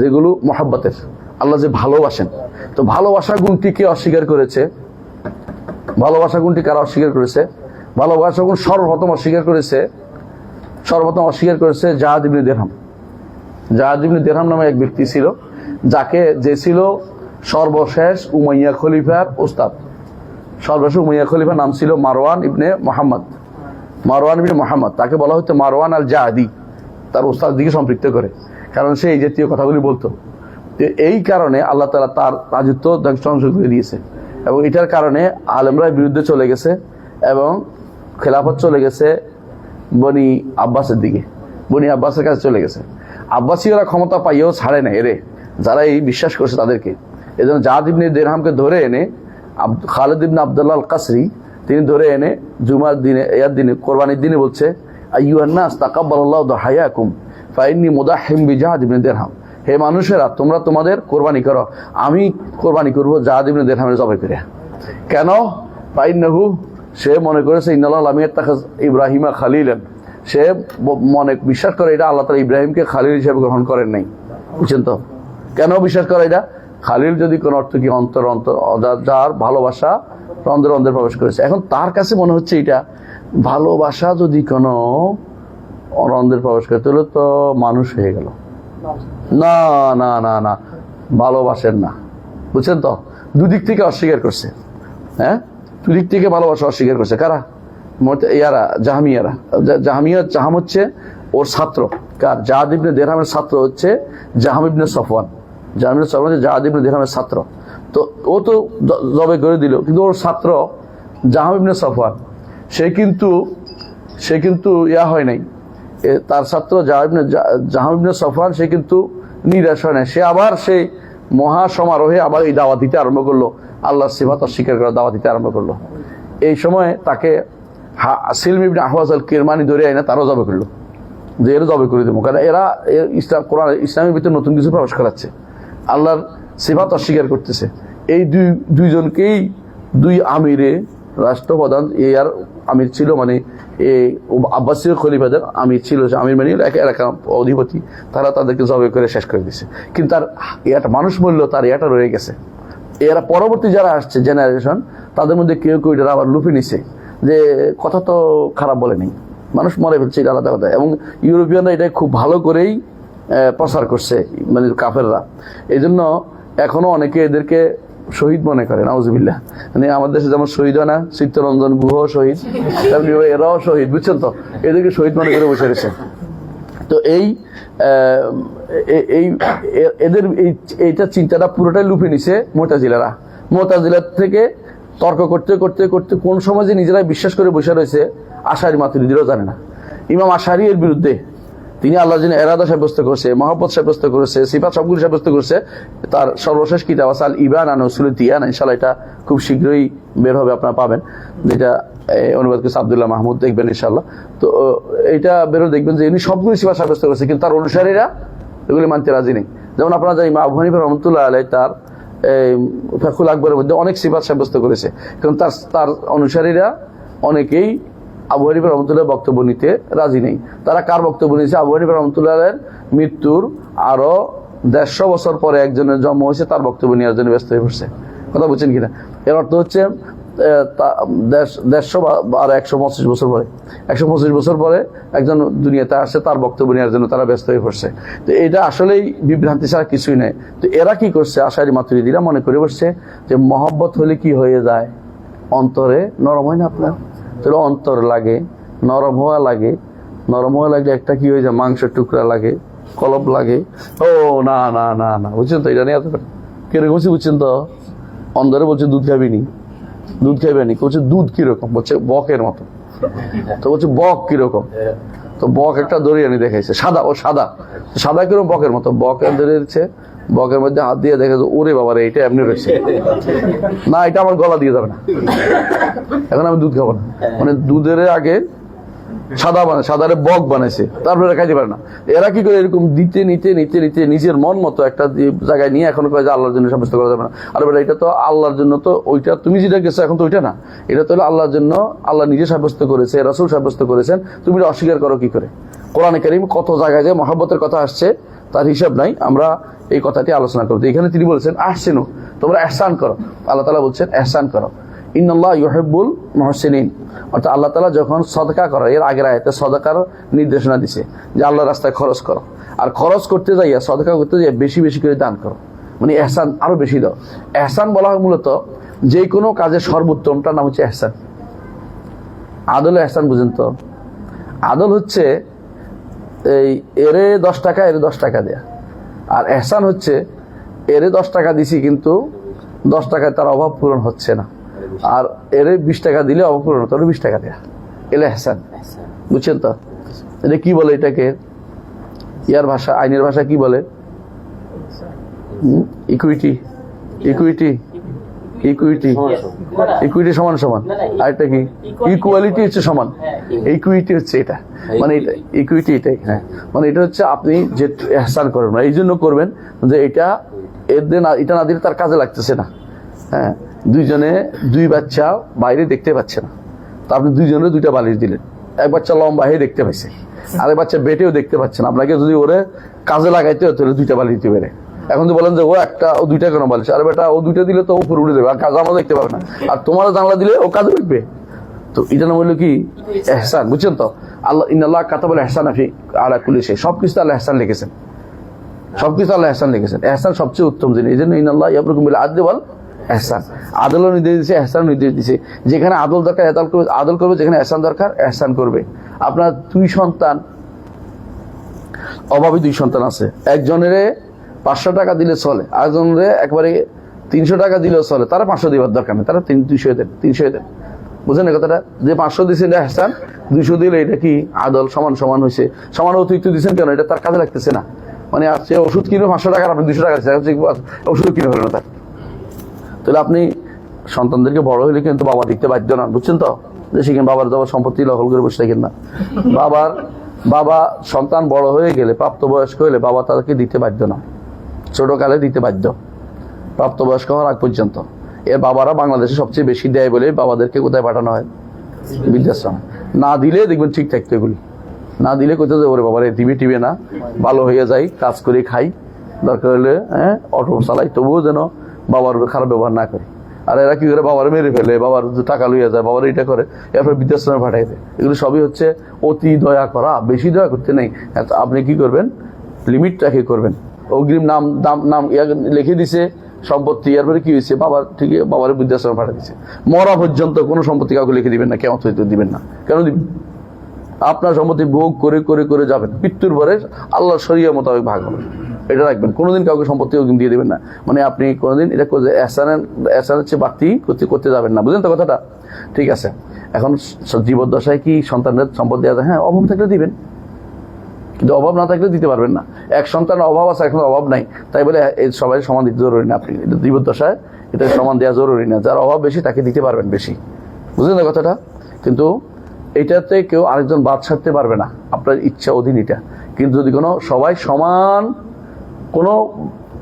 যেগুলো মহব্বতের, আল্লাহ যে ভালোবাসেন। তো ভালোবাসা গুণটি কে অস্বীকার করেছে? ভালোবাসা গুণটি কারা অস্বীকার করেছে? ভালোবাসা গুণ সর্বপ্রথম অস্বীকার করেছে জাহাদ ইবনে দিরহাম। জাহাদ ইবনে দিরহাম নামে এক ব্যক্তি ছিল, যে ছিল সর্বশেষ উমাইয়া খলিফার ওস্তাদ। সর্বশেষ উমাইয়া খলিফার নাম ছিল মারওয়ান ইবনে মুহাম্মদ। তাকে বলা হতো মারওয়ান আল জাহাদি, তার ওস্তাদ দিকে সম্পৃক্ত করে, কারণ সে এই জাতীয় কথাগুলি বলতো। এই কারণে আল্লাহ তাআলা তার রাজত্ব ধ্বংস করে দিয়েছে, এবং এটার কারণে আলেমরা বিরুদ্ধে চলে গেছে এবং খেলাফত চলে গেছে বনি আব্বাসের দিকে, বনি আব্বাসের কাছে চলে গেছে। আব্বাসীয়রা ক্ষমতা পাইয়েও ছাড়ে না এরে, যারা এই বিশ্বাস করছে তাদেরকে। এই জন্য জাহাদ ইবনে দিরহামকে ধরে এনে খালিদ ইবনে আব্দুল্লাহ আল কাসরি তিনি ধরে এনে জুমার দিনে, কোরবানির দিনে বলছে, আইয়ুহান নাস তাকাব্বালাল্লাহু দাহায়াকুম ফাইন্নী মুদাহহিম বিজাহাদ ইবনে দিরহাম। হে মানুষেরা, তোমরা তোমাদের কোরবানি করো, আমি কোরবানি করবো জাহাদ ইবনে দিরহামের জবাই করে। কেন? ফাইন্নাহু, সে মনে করেছে ইন্নাল্লাহ লাম ইয়াত্তাখিজ ইব্রাহিমা খালিলান, সে বিশ্বাস করে এটা আল্লাহ তাআলা ইব্রাহিমকে খালিল হিসেবে গ্রহণ করেন নাই। বুঝছেন তো কেন বিশ্বাস করে এটা? খালিল যদি কোনো অর্থ কি অন্তর, যার ভালোবাসা অন্তরে প্রবেশ করেছে। এখন তার কাছে মনে হচ্ছে এটা ভালোবাসা যদি কোনো অন্তরে প্রবেশ করে তাহলে তো মানুষ হয়ে গেল। না না না না, ভালোবাসেন না। বুঝছেন তো, দুদিক থেকে অস্বীকার করছে। হ্যাঁ, দুদিক থেকে ভালোবাসা অস্বীকার করছে। কারা? জাহাম হচ্ছে ওর ছাত্র। কার? জাহাদ ইবনে দিরহামের ছাত্র হচ্ছে জাহাম ইবনে সফওয়ান। জাহাদ ইবনে দিরহামের ছাত্র। তো ও তো জবাই করে দিল, কিন্তু ওর ছাত্র জাহাম ইবনে সফওয়ান সে কিন্তু ইয়া হয় নাই। তার ছাত্র জাহাম ইবনে সফওয়ান সে কিন্তু নিরাশ হয় নাই। সে আবার সেই মহাসমারোহে আবার এই দাওয়াত দিতে আরম্ভ করলো, আল্লাহর সিফাত অস্বীকার করে দাওয়াত দিতে আরম্ভ করলো। এই সময় তাকে সিলম ইবনে আহওয়াজ আল কিরমানি ধরে আইনা তারও জবাই করলো, যে এরা জবাই করে দেবো। কারণ এরা ইসলামের ভিতরে নতুন কিছু প্রবেশ করাচ্ছে, আল্লাহর সিফাত অস্বীকার করতেছে। এই দুইজনকেই দুই আমিরে, রাষ্ট্রপ্রধান আর আমির ছিল, মানে আব্বাসীয় খলিফাদের আমির ছিল, আমির মানে এলাকা অধিপতি, তারা তাদেরকে জবাই করে শেষ করে দিছে। কিন্তু তার এটা মানুষ মূল্য, তার এটা রয়ে গেছে। এরা পরবর্তী যারা আসছে জেনারেশন, তাদের মধ্যে কেউ কেউ এটা আবার লুপে নিছে, যে কথা তো খারাপ বলে নেই, মানুষ মরে ফেলছে, এটা আলাদা কথা। এবং ইউরোপিয়ানরা এটা খুব ভালো করেই প্রচার করছে, মানে কাফেররা। এই জন্য এখনো অনেকে এদেরকে শহীদ মনে করে, নাউজুবিল্লাহ। মানে আমাদের দেশে যেমন শহীদ হয় না, চিত্তরঞ্জন গুহ শহীদ, তেমনি এরাও শহীদ। বুঝছেন তো, এদেরকে শহীদ মনে করে বসে রয়েছে। তো এদের এইটা চিন্তাটা পুরোটাই লুপে নিছে মুতাজিলার থেকে তর্ক করতে করতে করতে কোন সময় যে নিজেরাই বিশ্বাস করে বসে রয়েছে আশারি মাতুরিদিরাও জানে না। ইমাম আশারি এর বিরুদ্ধে, তিনি আল্লাহর জন্য এরাদা সাব্যস্ত করছে, মহব্বত সাব্যস্ত করেছে, সিফাত সবগুলি সাব্যস্ত করছে। তার সর্বশেষ কিতাব আছে আল ইবান আন উসুল দিয়ান, ইনশাআল্লাহ এটা খুব শীঘ্রই বের হবে, আপনারা পাবেন, যেটা অনুবাদ করেছে আব্দুল্লাহ মাহমুদ, দেখবেন ইনশাআল্লাহ। তো এইটা বেরো দেখবেন যে ইনি সবগুলি সিফাত সাব্যস্ত করেছে, কিন্তু তার অনুসারীরা এগুলি মানতে রাজি নেই। যেমন আপনারা জানেন আবু হানিফা রাহমাতুল্লাহ আলাইহি তার ফাকুল আকবরের মধ্যে অনেক সিফাত সাব্যস্ত করেছে, কারণ তার অনুসারীরা অনেকেই আবু হানিফা রাহমাতুল্লাহ বক্তব্য নিতে রাজি নেই। তারা কার বক্তব্য নিয়েছে? আবু হানিফা রাহমাতুল্লাহের মৃত্যুর আরো 150 বছর পরে একজনের জন্ম হয়েছে, তার বক্তব্য নেওয়ার জন্য ব্যস্ত হয়ে পড়ছে। কথা বুঝছেন কিনা? এর অর্থ হচ্ছে দেড়শো আর 125 বছর পরে 125 বছর পরে একজন দুনিয়াতে আসে, তার বক্তব্য নেওয়ার জন্য তারা ব্যস্ত হয়ে পড়ছে। তো এটা আসলেই বিভ্রান্তি ছাড়া কিছুই নেই। তো এরা কি করছে, আশারি মাতুরিদিরা মনে করে বসছে যে মহব্বত হলে কি হয়ে যায়, অন্তরে নরম হয় না আপনার? তাহলে অন্তর লাগে, নরম হওয়া লাগে, নরম হওয়া লাগলে একটা কি হয়ে যায়, মাংসের টুকরা লাগে, কলব লাগে। ও না না না না, বুঝছেন তো, এটা নিয়ে এত কিরকম হচ্ছে বুঝছেন তো? অন্ধরে বলছে দুধ খাবি নি, দুধ খাইবে নি, বলছে দুধ কিরকম, বলছে বকের মতো। তো বলছে বক কিরকম, তো বক একটা দড়িয়ানি দেখাইছে, সাদা, ও সাদা, সাদা কিরকম, বকের মতো। বক ধরে দিচ্ছে, বকের মধ্যে হাত দিয়ে দেখে, ওরে বাবারে এটা এমনি রয়েছে, না এটা আমার গলা দিয়ে যাবে না, এখন আমি দুধ খাবো না। মানে দুধের আগে সাদা বানায়, সাদারে বক বানাইছে, তারপরে খাইতে পারে না। এরা কি করে, এরকম দিতে নিতে নিতে নিতে নিজের মন মতো একটা জায়গায় নিয়ে এখন কয় যে আল্লাহর জন্য সাব্যস্ত করা যাবে না। আর বেটা এটা তো আল্লাহর জন্য, তো ওইটা তুমি যেটা গেছো এখন তো ওইটা না, এটা তো হলো আল্লাহর জন্য, আল্লাহ নিজে সাব্যস্ত করেছে, রাসূল সাব্যস্ত করেছেন, তুমি এটা অস্বীকার করো কি করে? কোরআনে কারীম কত জায়গায় যে মহব্বতের কথা আসছে তার হিসাব নাই, আমরা এই কথাটি আলোচনা করবো। এখানে তিনি বলেছেন আহসিনু, তোমরা ইহসান করো। আল্লাহ তাআলা বলছেন ইহসান করো, ইন্নাল্লাহ ইউহিব্বুল মুহসিনিন। অর্থাৎ আল্লাহ তাআলা যখন সদকা করো, এর আগের আয়াতে সদকার নির্দেশনা দিছে যে আল্লাহর রাস্তায় খরচ করো, আর খরচ করতে যাইয়া, সদকা করতে যাইয়া বেশি বেশি করে দান করো, মানে ইহসান আরো বেশি দাও। ইহসান বলা হয় মূলত যে কোনো কাজের সর্বোত্তমটার নাম হচ্ছে ইহসান। আদল ইহসান বুঝেন তো? আদল হচ্ছে এই এরে 10 টাকা, এরে 10 টাকা দেয়া। আর ইহসান হচ্ছে এরে 10 টাকা দিছি কিন্তু 10 টাকায় তার অভাব পূরণ হচ্ছে না, আর এর 20 টাকা দিলে অভাব পূরণ হতো, 20 টাকা দেয়া, এলে ইহসান। বুঝছেন তো? এটা কি বলে, এটাকে ইয়ার ভাষা, আইনের ভাষা কি বলে? ইকুইটি, ইকুইটি, ইকুইটি, ইকুইটি সমান সমান। আর এটা কি? ইকুয়ালিটি হচ্ছে সমান, ইকুইটি হচ্ছে এটা, মানে এটা ইকুইটি, এটাই। হ্যাঁ, মানে এটা হচ্ছে আপনি যে ইহসান করবেন না, এই জন্য করবেন যে এটা এটা না দিলে তার কাজে লাগতেছে না। হ্যাঁ, দুইজনে 2 বাচ্চা বাইরে দেখতে পাচ্ছে না, তা আপনি দুইজনে 2টা বালিশ দিলেন, এক বাচ্চা লম্বা হয়ে দেখতে পাইছে, আরেক বাচ্চা বেটেও দেখতে পাচ্ছে না। আপনাকে যদি ওরে কাজে লাগাইতে হতো 2টা বালিশ দিতে পারে। এখন তো বলেন যে ও 2টা কেন বালিশ, আরে বেটা ও 2টা দিলে তো উপরে উঠে দেবে, আর কাজ আমরা দেখতে পাবে না, আর তোমার জানলা দিলে ও কাজে উঠবে। তো এটা নাম হলো কি? ইহসান। বুঝছেন তো? আল্লাহ ইন্নাল্লাহ কাতাবাল ইহসানা ফি আলা কুল্লি শাই, সবকিছু আল্লাহ ইহসান লিখেছেন, সবকিছু আল্লাহ ইহসান লিখেছেন। ইহসান সবচেয়ে উত্তম জিনিস, এই জন্য ইন্নাল্লাহ ইয়ামুরুকুম বিল আদলি ওয়াল ইহসান। আদলও নির্দেশ দিয়েছে, ইহসানও নির্দেশ দিয়েছে। যেখানে আদল দরকার আদল করবে, যেখানে ইহসান দরকার ইহসান করবে। আপনার 2 সন্তান, অভাবী 2 সন্তান আছে, একজনের 500 টাকা দিলে চলে, আরেকজনের একবারে 300 টাকা দিলেও চলে, তারা 500 দেওয়ার দরকার নেই, তারা 200 দেন, 300 দেন। বুঝলেন কথাটা? যে 500 দিয়েছেন এটা ইহসান, 200 দিলে এটা কি? আদল, সমান সমান হয়েছে। সমান অতিরিক্ত দিচ্ছেন কেন? এটা তার কাজে লাগতেছে না। মানে আসছে ওষুধ কিনে 500 টাকার, আপনি 200 টাকা দিচ্ছেন, ওষুধ কিনে হলো না তার। তাহলে আপনি সন্তানদেরকে বড় হইলে কিন্তু বাবা দেখতে বাধ্য না, বুঝছেন তো? যে সেখানে বাবার দাবার সম্পত্তি দখল করে বসে থাকেন না। বাবা সন্তান বড় হয়ে গেলে, প্রাপ্তবয়স্ক হলে বাবা তাদেরকে দিতে বাধ্য না, ছোটকালে দিতে বাধ্য, প্রাপ্তবয়স্ক হওয়ার আগ পর্যন্ত। এর বাবারা বাংলাদেশে সবচেয়ে বেশি দেয় বলে বাবাদেরকে কোথায় পাঠানো হয়? বৃদ্ধাশ্রমে। না দিলে দেখবেন ঠিক থাকতো এগুলি, না দিলে কোথাও যে ওরে বাবারে টিভি না, ভালো হয়ে যাই, কাজ করে খাই, দরকার হলে অটো চালাই, তবুও যেন বাবার খারাপ ব্যবহার না করে। আর এরা কি করে? বাবার মেরে ফেলে, বাবার টাকা লইয়া যায়, বাবার এটা করে, এরপর বৃদ্ধাশ্রমে পাঠাই দেয়। এগুলো সবই হচ্ছে অতি দয়া করা, বেশি দয়া করতে নেই। আপনি কি করবেন? লিমিট রাখে করবেন। অগ্রিম নাম লিখে দিছে সম্পত্তি, এরপরে কি হয়েছে? বাবার বৃদ্ধাশ্রমে পাঠিয়ে দিচ্ছে। মরা পর্যন্ত কোনো সম্পত্তি কাউকে লিখে দিবেন না, কেমন হইতে দিবেন না। কেন দিবেন? আপনার সম্পত্তি ভোগ করে করে করে যাবেন, মৃত্যুর পরে আল্লাহর শরিয়া মোতাবেক ভাগ হবে, এটা রাখবেন। কোনোদিন কাউকে সম্পত্তি অগ্রিম দিয়ে দেবেন না, মানে আপনি কোনোদিন এটা এহসানের চেয়ে বাড়তি করতে যাবেন না। বুঝলেন তো কথাটা? ঠিক আছে। এখন জীবদ্দশায় কি সন্তানদের সম্পদ দেওয়া যায়? হ্যাঁ, অভাব থাকলে দিবেন, কিন্তু অভাব না থাকলে দিতে পারবেন না। এক সন্তান অভাব আছে, এখন অভাব নাই, তাই বলে সবাই সমান দিতে জরুরি না। আপনি জীবদ্দশায় এটা সমান দেওয়া জরুরি না। যার অভাব বেশি তাকে দিতে পারবেন বেশি। বুঝলেন না কথাটা? কিন্তু এটাতে কেউ আরেকজন বাদ ছাড়তে পারবে না, আপনার ইচ্ছা অধীন এটা। কিন্তু যদি সবাই সমান,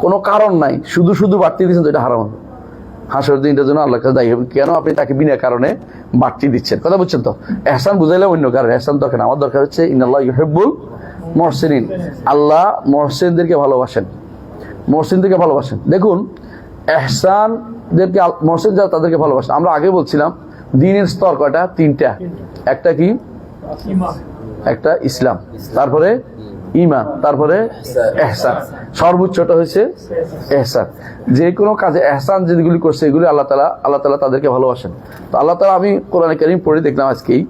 কোনো কারণ নাই, শুধু বাড়তি দিচ্ছেন, তো এটা হারাম হবে। হাসর দিনটার জন্য আল্লাহর কাছে দায়ী হবে, কেন আপনি তাকে বিনা কারণে বাড়তি দিচ্ছেন। কথা বুঝছেন তো? ইহসান বুঝাইলে অন্য কারণ, ইহসান দরকার না। আমার দরকার হচ্ছে ইন্নাল্লাহ ইউহিব্বুল মুহসিনিন, আল্লাহ মুহসিনদেরকে ভালোবাসেন, মুহসিনদেরকে ভালোবাসেন। দেখুন এহসানদেরকে মহসিন যারা তাদেরকে ভালোবাসেন। আমরা আগে বলছিলাম দ্বীনের স্তর কয়টা? তিনটা। একটা কি? একটা ইসলাম, তারপরে ঈমান, তারপরে এহসান। সর্বোচ্চটা হয়েছে এহসান। যে কোনো কাজে এহসান যেগুলি করছে এগুলি আল্লাহ তাআলা তাদেরকে ভালোবাসেন। তো আল্লাহ তাআলা, আমি কোরআনে কারীম পড়ে দেখলাম আজকেই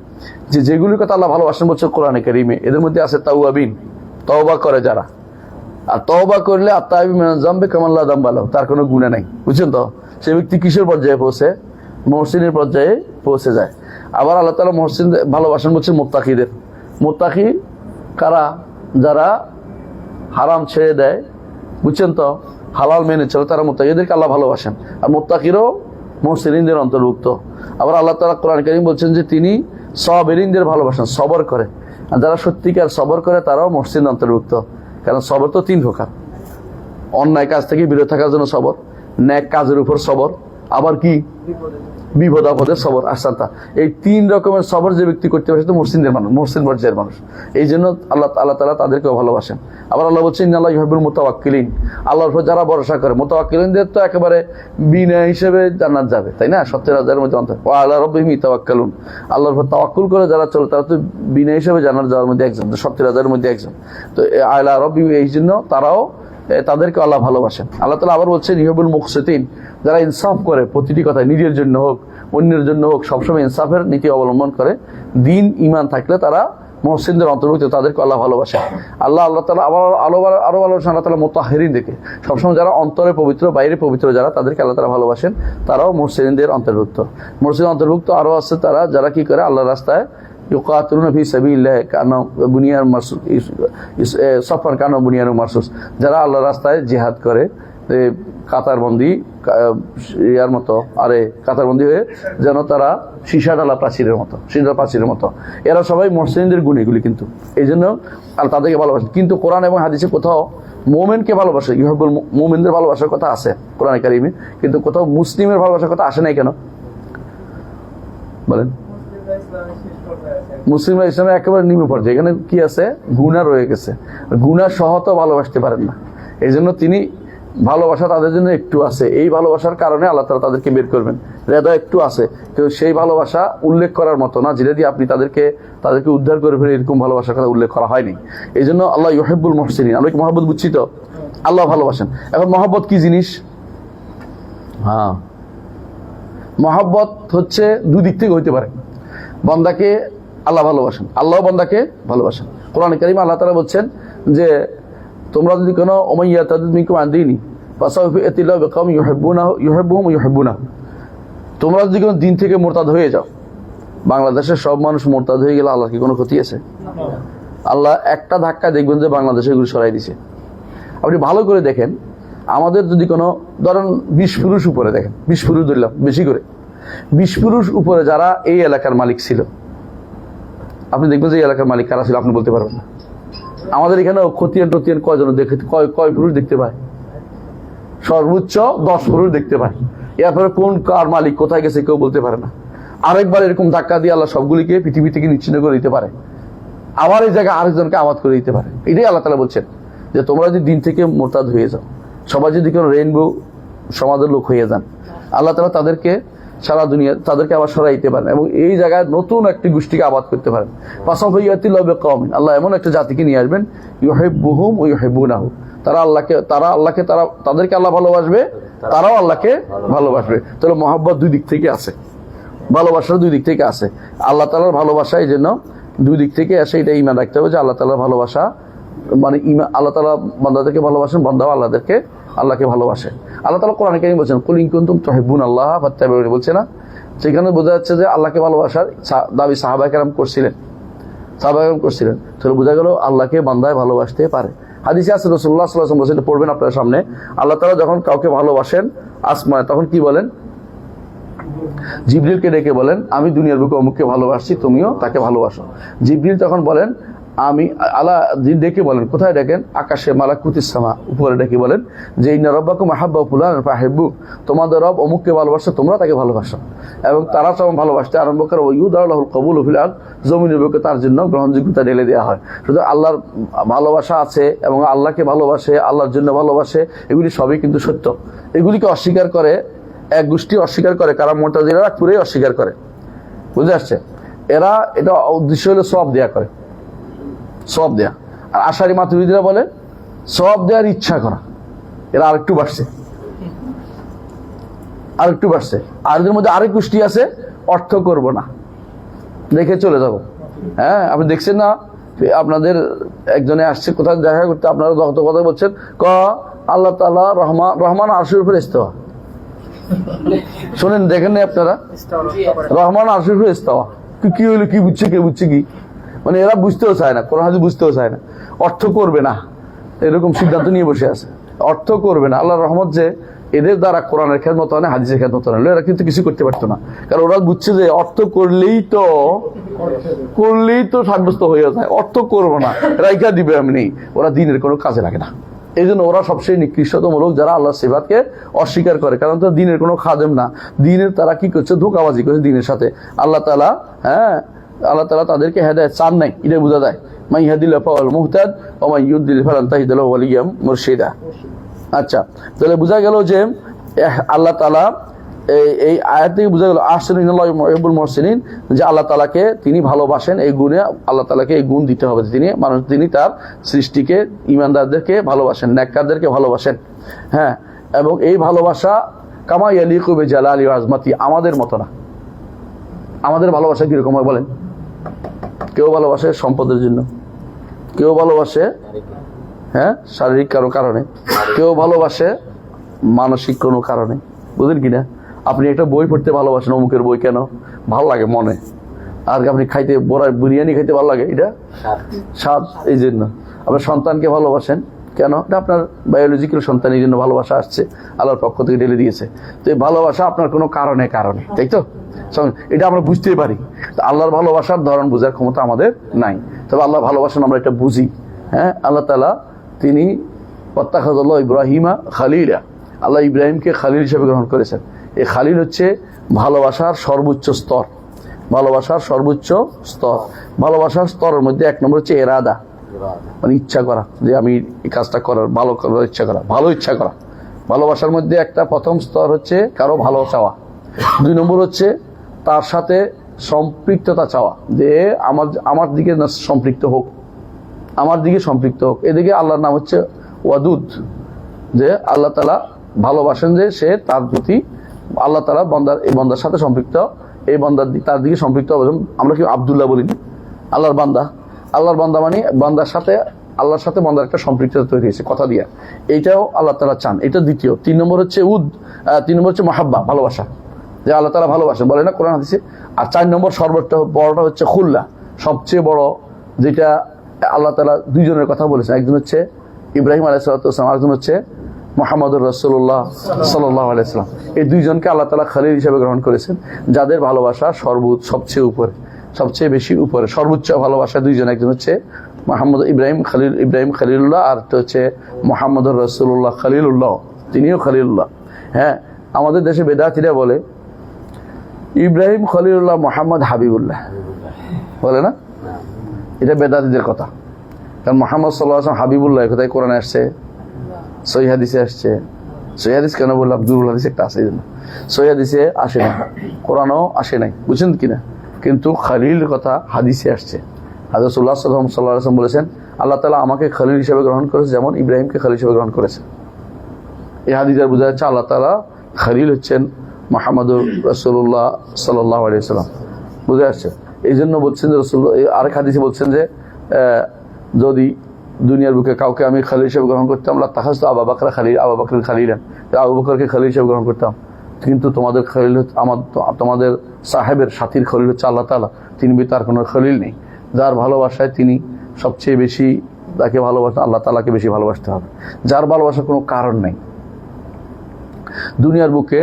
যে যেগুলির কথা আল্লাহ ভালোবাসেন বলছে কোরআনে কারীমে, এদের মধ্যে আছে তাওয়াবিন, তওবা করে যারা। আর তওবা করলে আত্তাইবু মিনাজ যামবি কামান লা যামবা লাহু, তার কোনো গুনাহ নাই। বুঝছেন তো? সে ব্যক্তি কিসের পর্যায়ে পৌঁছে? মুহসিনের পর্যায়ে পৌঁছে যায়। আবার আল্লাহ তাআলা মুহসিন ভালোবাসেন বলছে মুত্তাকিদের। মুত্তাকি কারা? যারা হারাম ছেড়ে দেয়, বুঝছেন তো, হালাল মেনে চলে, তারা মুত্তাকিদেরকে আল্লাহ ভালোবাসেন। আর মুত্তাকিরও মুহসিনদের অন্তর্ভুক্ত। আবার আল্লাহ তাআলা কোরআন কারীম বলছেন যে তিনি সাবিরিনদের ভালোবাসেন, সবর করে। আর যারা সত্যিকার সবর করে তারাও মুহসিন অন্তর্ভুক্ত। কারণ সবর তো তিন প্রকার: অন্যায় কাজ থেকে বিরত থাকার জন্য সবর, ন্যাক কাজের উপর সবর, আবার কি বিপদ আপদের সবর, আশান্তা। এই তিন রকমের সবর যে ব্যক্তি করতে পারে তো মুহসিনদের মানুষ, মুহসিন পর্যায়ের মানুষ। এই জন্য আল্লাহ তাআলা তাদেরকেও ভালোবাসেন। আবার আল্লাহ বলছেন ইন্নাল্লাহা ইউহিব্বুল মুতাওয়াক্কিলিন, আল্লাহর উপর যারা ভরসা করে। মুতাওয়াক্কিলিনদের তো একেবারে বিনা হিসেবে জান্নাত যাবে, তাই না? 70,000-এর মধ্যে অন্তর। ওয়া আলা রাব্বিহিম ইয়াতাওয়াক্কালুন, আল্লাহর উপর তাওয়াক্কুল করে যারা চলে তারা তো বিনা হিসেবে জান্নাত যাওয়ার মধ্যে একজন, 70,000-এর মধ্যে একজন। তো আলা রাব্বিহিম, এই জন্য তারাও, তাদেরকে আল্লাহ ভালোবাসেন। আল্লাহ তাআলা আবার বলছেন ইউহিব্বুল মুকসিতিন, যারা ইনসাফ করে প্রতিটি কথায়, নিজের জন্য হোক অন্যের জন্য হোক, সবসময় ইনসাফের নীতি অবলম্বন করে। দিন ঈমান থাকলে তারা মুহসিনদের অন্তর্ভুক্ত, তাদেরকে আল্লাহ ভালোবাসেন। আল্লাহ তাআলা আবার আরো ভালোবাসেন আল্লাহ তাআলা মুতাহহিরিন দেখে, সবসময় যারা অন্তরে পবিত্র বাইরে পবিত্র যারা, তাদেরকে আল্লাহ তাআলা ভালোবাসেন, তারাও মুহসিনদের অন্তর্ভুক্ত। মুহসিন অন্তর্ভুক্ত আরো আছে তারা যারা কি করে, আল্লাহর রাস্তায় ইউকাতিলুনা ফি সাবিলিল্লাহ কানা বুনিয়ান মারসুস, সফার কানা বুনিয়ান মারসুস, যারা আল্লাহর রাস্তায় জিহাদ করে, কাতারবন্দি ইয়ার মতো, আরে কাতারবন্দি হয়ে যেন তারা সীসা ডালা প্রাচীরের মতো, এরা সবাই মুহসিনদের গুণ এগুলি। কিন্তু এই জন্য তাদেরকে ভালোবাসেন। কিন্তু কোরআন এবং হাদিসে কোথাও মোমেনকে ভালোবাসে, ইউহিব্বুল মুমিনদের ভালোবাসার কথা আছে কোরআনে কারীমে, কিন্তু কোথাও মুসলিমের ভালোবাসার কথা আসে নাই কেন বলেন? মুসলিমরা ইসলামের একেবারে নিম্ন পর্যায়ে, এখানে কি আছে? গুনাহ রয়ে গেছে। গুনাহ সহ তো ভালোবাসতে পারেন না, এই জন্য তিনি ভালোবাসা তাদের জন্য একটু আছে। এই ভালোবাসার কারণে আল্লাহ তাআলা তাদেরকে বের করবেন। হৃদয় একটু আছে, কিন্তু সেই ভালোবাসা উল্লেখ করার মতো না, যেটা দিয়ে আপনি তাদেরকে উদ্ধার করে ফেলে, এরকম ভালোবাসার কথা উল্লেখ করা হয়নি। এই জন্য আল্লাহ ইউহিব্বুল মুহসিনিন, আমরা কি মহব্বত বুঝছি তো? আল্লাহ ভালোবাসেন। এখন মহব্বত কি জিনিস? হ্যাঁ, মহব্বত হচ্ছে দুই দিক থেকে হইতে পারে। বান্দাকে আল্লাহ ভালোবাসেন, আল্লাহ বান্দাকে ভালোবাসেন। কোরআন কারীমে আল্লাহ তাআলা বলছেন যে তোমরা যদি কোনো উমাইয়া তাদের মিনকুম আন দীনি ফাসাউফা ইয়াতিল্লাহু বিকাওমিন ইউহিব্বুহুম ওয়া ইউহিব্বুনাহু, তোমরা যদি কোনো দিন থেকে মুরতাদ হয়ে যাও। বাংলাদেশের সব মানুষ মুরতাদ হয়ে গেলে আল্লাহর কি কোনো ক্ষতি আছে? আল্লাহ একটা ধাক্কা দেখবেন যে বাংলাদেশে এগুলো সরাই দিছে। আপনি ভালো করে দেখেন, আমাদের যদি কোনো ধরেন 20 পুরুষ উপরে দেখেন, 20 পুরুষ ধরলাম বেশি করে, 20 পুরুষ উপরে যারা এই এলাকার মালিক ছিল, আপনি দেখবেন যে এই এলাকার মালিক কারা ছিল, আপনি বলতে পারবেন না। আমাদের এখানে খতিয়ান টতিয়ান কয়জন দেখে, কয় পুরুষ দেখতে পায়? সর্বোচ্চ 10 পুরুষ দেখতে পায়। এরপরে কোন কার মালিক কোথায় গেছে কেউ বলতে পারে না। আরেকবার এরকম ধাক্কা দিয়ে আল্লাহ সবগুলিকে পৃথিবী থেকে নিচ্ছিন্ন করে দিতে পারে, আবার এই জায়গায় আরেকজনকে আবাদ করে দিতে পারে। এটাই আল্লাহ তাআলা বলছেন যে তোমরা যদি দিন থেকে মুরতাদ হয়ে যাও, সবাই যদি কোনো রেইনবো সমাজের লোক হয়ে যান, আল্লাহ তাআলা তাদেরকে সারা দুনিয়া তাদেরকে আবার সরাইতে পারেন এবং এই জায়গায় নতুন একটি গোষ্ঠীকে আবাদ করতে পারেন। ফাসাউফা ইয়াতিল্লাহু বিকাওমিন, আল্লাহ এমন একটা জাতিকে নিয়ে আসবেন, ইউহিব্বুহুম ওয়া ইউহিব্বুনাহু, তাদেরকে আল্লাহ ভালোবাসবে, তারাও আল্লাহকে ভালোবাসবে। তাহলে মহব্বত দুই দিক থেকে আছে, ভালোবাসার দুই দিক থেকে আছে। আল্লাহ তাআলার ভালোবাসা এই জন্য দুই দিক থেকে আসে, এটা ঈমান রাখতে হবে যে আল্লাহ তাআলার ভালোবাসা মানে আল্লাহ তাআলা বান্দাদেরকে ভালোবাসেন, বান্দাও আল্লাহকে ভালোবাসে। আল্লাহ তাআলা কোরআনে কারীমে বলছেন কুল ইন কুনতুম তুহিব্বুনাল্লাহ ফাত্তাবিউনি, বলছে না? সেখানে বোঝা যাচ্ছে যে আল্লাহকে ভালোবাসার দাবি সাহাবায়ে কেরাম করছিলেন, তাহলে বোঝা গেল আল্লাহকে বান্দায় ভালোবাসতে পারে। হাদিসে আছে রাসূলুল্লাহ সাল্লাল্লাহু আলাইহি ওয়াসাল্লাম পড়বেন আপনার সামনে, আল্লাহ তাআলা যখন কাউকে ভালোবাসেন আসমানে, তখন কি বলেন? জিবরিলকে ডেকে বলেন আমি দুনিয়ার বুকে অমুককে ভালোবাসছি, তুমিও তাকে ভালোবাসো। জিবরিল তখন বলেন আমি আল্লাহ ডেকে বলেন, কোথায় ডেকেন? আকাশে মালাকুতিস সামা, উপরে ডেকে বলেন যে ইন্না রাব্বাকুম আহাব্বা ফুলান ফাহিব্বু, তোমাদের রব অমুককে ভালোবাসে, তোমরা তাকে ভালোবাসো। এবং তারা যখন ভালোবাসতে আরম্ভ করে ওয়ুদাউলাহুল কবুল ফিল আরদ, জমিনের বুকে তার জন্য গ্রহণযোগ্যতা ঢেলে দেওয়া হয়। শুধু আল্লাহর ভালোবাসা আছে এবং আল্লাহকে ভালোবাসে, আল্লাহর জন্য ভালোবাসে, এগুলি সবই কিন্তু সত্য। এগুলিকে অস্বীকার করে এক গোষ্ঠী, অস্বীকার করে কারা? মুতাজিলারা পুরোই অস্বীকার করে, বুঝে আসছে? এরা এটা উদ্দেশ্য হলো সওয়াব দেয়া করে, সওয়াব দেয়া। আর আশারি মাতুরিদিরা বলে সওয়াব দেওয়ার ইচ্ছা করা। এরা আরেকটু বাড়ছে, আরেকটু বাড়ছে। আর এদের মধ্যে আরেক গোষ্ঠী আছে অর্থ করব না, দেখে চলে যাব। হ্যাঁ, আপনি দেখছেন না, আপনাদের একজনে আসছে কোথায় দেখা করতে, আপনারা যত কথা বলছেন আল্লাহ তাআলা রহমান আরশের উপরে ইস্তাওয়া। শোনেন, দেখেন না আপনারা, রহমান আরশের উপরে ইস্তাওয়া কি হইলো, কি বুঝছে, কে বুঝছে কি? মানে এরা বুঝতেও চায় না, কোরআন হাদিস বুঝতেও চায় না, অর্থ করবে না, এরকম সিদ্ধান্ত নিয়ে বসে আছে। অর্থ করবে না, আল্লাহর রহমত যে এদের দ্বারা কোরআনের খেদমত হয় না, হাদিসের খেদমত হয় না, এরা কিন্তু কিছু করতে পারতো না। কারণ ওরা বুঝছে যে অর্থ করলেই তো সাব্যস্ত হয়ে যায়, অর্থ করবো না, রাইখা দিবে এমনি। ওরা দিনের কোনো কাজে লাগে না। এই জন্য ওরা সবচেয়ে নিকৃষ্টতম লোক, যারা আল্লাহ সিফাতকে অস্বীকার করে। কারণ তো দিনের কোনো খাদেম না, দিনের তারা কি করছে? ধোঁকাবাজি করছে দিনের সাথে। আল্লাহ তাআলা, হ্যাঁ, আল্লাহ তাআলা তাদেরকে হেদায়েত চান নাই, এটা বোঝা যায়। মান ইয়াহদিল্লাহু ফাহুয়াল মুহতাদ ওয়া মান ইউদ্লিল ফালান তাজিদ লাহু ওয়ালিয়্যান মুরশিদা। আচ্ছা, তাহলে বোঝা গেল যে আল্লাহ তাআলা এই আয়াত থেকে বোঝা গেল আহসানুল্লাহ ইউহিব্বুল মুহসিনিন, যে আল্লাহ তাআলাকে তিনি ভালোবাসেন। এই গুণে আল্লাহ তাআলাকে এই গুণ দিতে হবে, তিনি তার সৃষ্টিকে, ঈমানদারদেরকে ভালোবাসেন, নেককারদেরকে ভালোবাসেন। হ্যাঁ, এবং এই ভালোবাসা কামা ইয়ালিকু বিজালালি ওয়া আজমাতি, আমাদের মতো না। আমাদের ভালোবাসা কিরকম হয় বলেন? কেউ ভালোবাসে সম্পদের জন্য, কেউ ভালোবাসে হ্যাঁ শারীরিক কারো কারণে, কেউ ভালোবাসে মানসিক কোনো কারণে, বুঝলেন কিনা? আপনি একটা বই পড়তে ভালোবাসেন, অমুকের বই, কেন? ভালো লাগে মনে। আর আপনি খাইতে বিরিয়ানি খাইতে ভালো লাগে, এটা স্বাদ, এই জন্য। আপনার সন্তানকে ভালোবাসেন, কেন? এটা আপনার বায়োলজিক্যাল সন্তান, এই জন্য ভালোবাসা আসছে, আল্লাহর পক্ষ থেকে ঢেলে দিয়েছে। তো এই ভালোবাসা আপনার কোনো কারণে, তাই তো? এটা আমরা বুঝতেই পারি। আল্লাহর ভালোবাসার ধরন বোঝার ক্ষমতা আমাদের নাই, তবে আল্লাহ ভালোবাসেন আমরা এটা বুঝি। হ্যাঁ, আল্লাহ তাআলা তিনি ওয়াত্তাখাযাল্লাহু ইব্রাহিমা খালিলা, আল্লাহ ইব্রাহিমকে খালিল হিসেবে গ্রহণ করেছেন। এই খালিল হচ্ছে ভালোবাসার সর্বোচ্চ স্তর, ভালোবাসার সর্বোচ্চ স্তর। ভালোবাসার স্তরের মধ্যে এক নম্বর হচ্ছে এরাদা, মানে ইচ্ছা করা, যে আমি এই কাজটা করার, ভালো করার ইচ্ছা করা, ভালো ইচ্ছা করা। ভালোবাসার মধ্যে একটা প্রথম স্তর হচ্ছে কারো ভালো চাওয়া। 2 নম্বর হচ্ছে তার সাথে সম্পৃক্ততা চাওয়া, যে আমার দিকে সম্পৃক্ত হোক, আমার দিকে সম্পৃক্ত হোক। এদিকে আল্লাহর নাম হচ্ছে ওয়াদুদ, যে আল্লাহ তাআলা ভালোবাসেন, যে সে তার প্রতি, আল্লাহ তাআলা বন্দার সাথে সম্পৃক্ত, এই তার দিকে সম্পৃক্ত হবে। আমরা কি আব্দুল্লাহ বলি না? আল্লাহর বান্দা মানে বান্দার সাথে, আল্লাহর সাথে বান্দার একটা সম্পৃক্ততা তৈরি হয়েছে কথা দিয়ে, এইটাও আল্লাহ তাআলা চান। এটা দ্বিতীয়। 3 নম্বর হচ্ছে 3 নম্বর হচ্ছে মাহাব্বা, ভালোবাসা, যে আল্লাহ তাআলা ভালোবাসেন, বলে না কোরআন হাদিসে। আর 4 নম্বর সর্বোচ্চ বড়টা হচ্ছে খুল্লা, সবচেয়ে বড়, যেটা আল্লাহ তাআলা 2 জনের কথা বলেছেন। একজন হচ্ছে ইব্রাহিম আলাইহিস সালাম, আরেকজন হচ্ছে মুহাম্মদুর রাসূলুল্লাহ সাল্লাল্লাহু আলাইহি ওয়াসাল্লাম। এই 2 জনকে আল্লাহ তাআলা খলিল হিসেবে গ্রহণ করেছেন, যাদের ভালোবাসা সবচেয়ে উপরে, সবচেয়ে বেশি উপরে, সর্বোচ্চ ভালোবাসা 2 জন। একজন হচ্ছে ইব্রাহিম খলিলুল্লাহ, আর একটা হচ্ছে মুহাম্মদুর রাসূলুল্লাহ খলিলুল্লাহ, তিনিও খলিলুল্লাহ। হ্যাঁ, আমাদের দেশে বেদাতীরা বলে ইব্রাহিম খলিলুল্লাহ, মুহাম্মদ হাবিবুল্লাহ, বলে না? এটা বেদাতীদের কথা। কারণ মুহাম্মদ সাল্লাল্লাহু আলাইহি ওয়াসাল্লাম হাবিবুল্লাহ, কোথায় কোরআনে আসছে, সহিহ হাদিসে আসছে। সহিহ হাদিস কেন বললাম? দুরুল হাদিস একটা আছে, এই জন্য। সহিহ হাদিসে আসে না, কোরআনও আসে নাই, বুঝছেন কিনা? কিন্তু খলিল কথা হাদিসে আসছে। হযরত রাসূলুল্লাহ সাল্লাল্লাহু আলাইহি ওয়াসাল্লাম বলেছেন, আল্লাহ তাআলা আমাকে খলিল হিসেবে গ্রহণ করেছে, যেমন ইব্রাহিমকে খলিল হিসেবে গ্রহণ করেছে। এই হাদিসের বোঝা যাচ্ছে আল্লাহ তাআলা খলিল হচ্ছেন মুহাম্মদুর রাসূলুল্লাহ সাল্লাল্লাহু আলাইহি ওয়াসাল্লাম, বুঝে আসছে। এই জন্য বলছেন যে রাসূলুল্লাহ আরেক হাদিসে বলছেন যে যদি দুনিয়ার বুকে কাউকে আমি খলিল হিসেবে গ্রহণ করতাম, লা তাখাযতু আবু বকর খলিলান, আবু বকরকে খলিল হিসেবে গ্রহণ করতাম। কিন্তু তোমাদের খলিল, তোমাদের সাহেবের সাথীর খলিল হচ্ছে আল্লাহ তাআলা, তিনি তার কোনো খলিল নেই। যার ভালোবাসায় তিনি সবচেয়ে বেশি তাকে ভালোবাসেন, আল্লাহ তাআলাকে বেশি ভালোবাসতে হবে। যার ভালোবাসার কোনো কারণ নেই। দুনিয়ার বুকে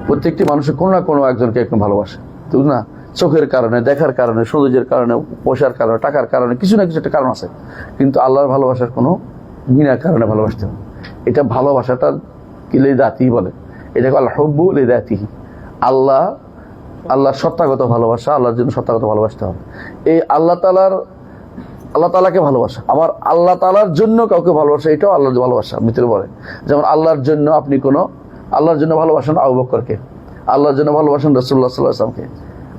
প্রত্যেকটি মানুষের কোনো না কোনো একজনকে একদম ভালোবাসে, ঠিক না? চোখের কারণে, দেখার কারণে, সৌন্দর্যের কারণে, পয়সার কারণে, টাকার কারণে, কিছু না কিছু একটা কারণ আছে। কিন্তু আল্লাহর ভালোবাসার কোনো বিনা কারণে ভালোবাসতে হবে। এটা ভালোবাসাটা কি লিদাতি বলে, এটাকে আল্লাহ হুব্বু লিদাতিহি। আল্লাহর সত্তাগত ভালোবাসা, আল্লাহর জন্য সত্তাগত ভালোবাসতে হবে। এই আল্লাহ তাআলাকে ভালোবাসা, আবার আল্লাহ তাআলার জন্য কাউকে ভালোবাসা, এটাও আল্লাহর ভালোবাসা ভিতরে পড়ে। যেমন আল্লাহর জন্য আপনি আল্লাহর জন্য ভালোবাসেন আবু বকরকে, আল্লাহর জন্য ভালোবাসেন রাসূলুল্লাহ সাল্লাল্লাহু আলাইহি ওয়াসাল্লামকে,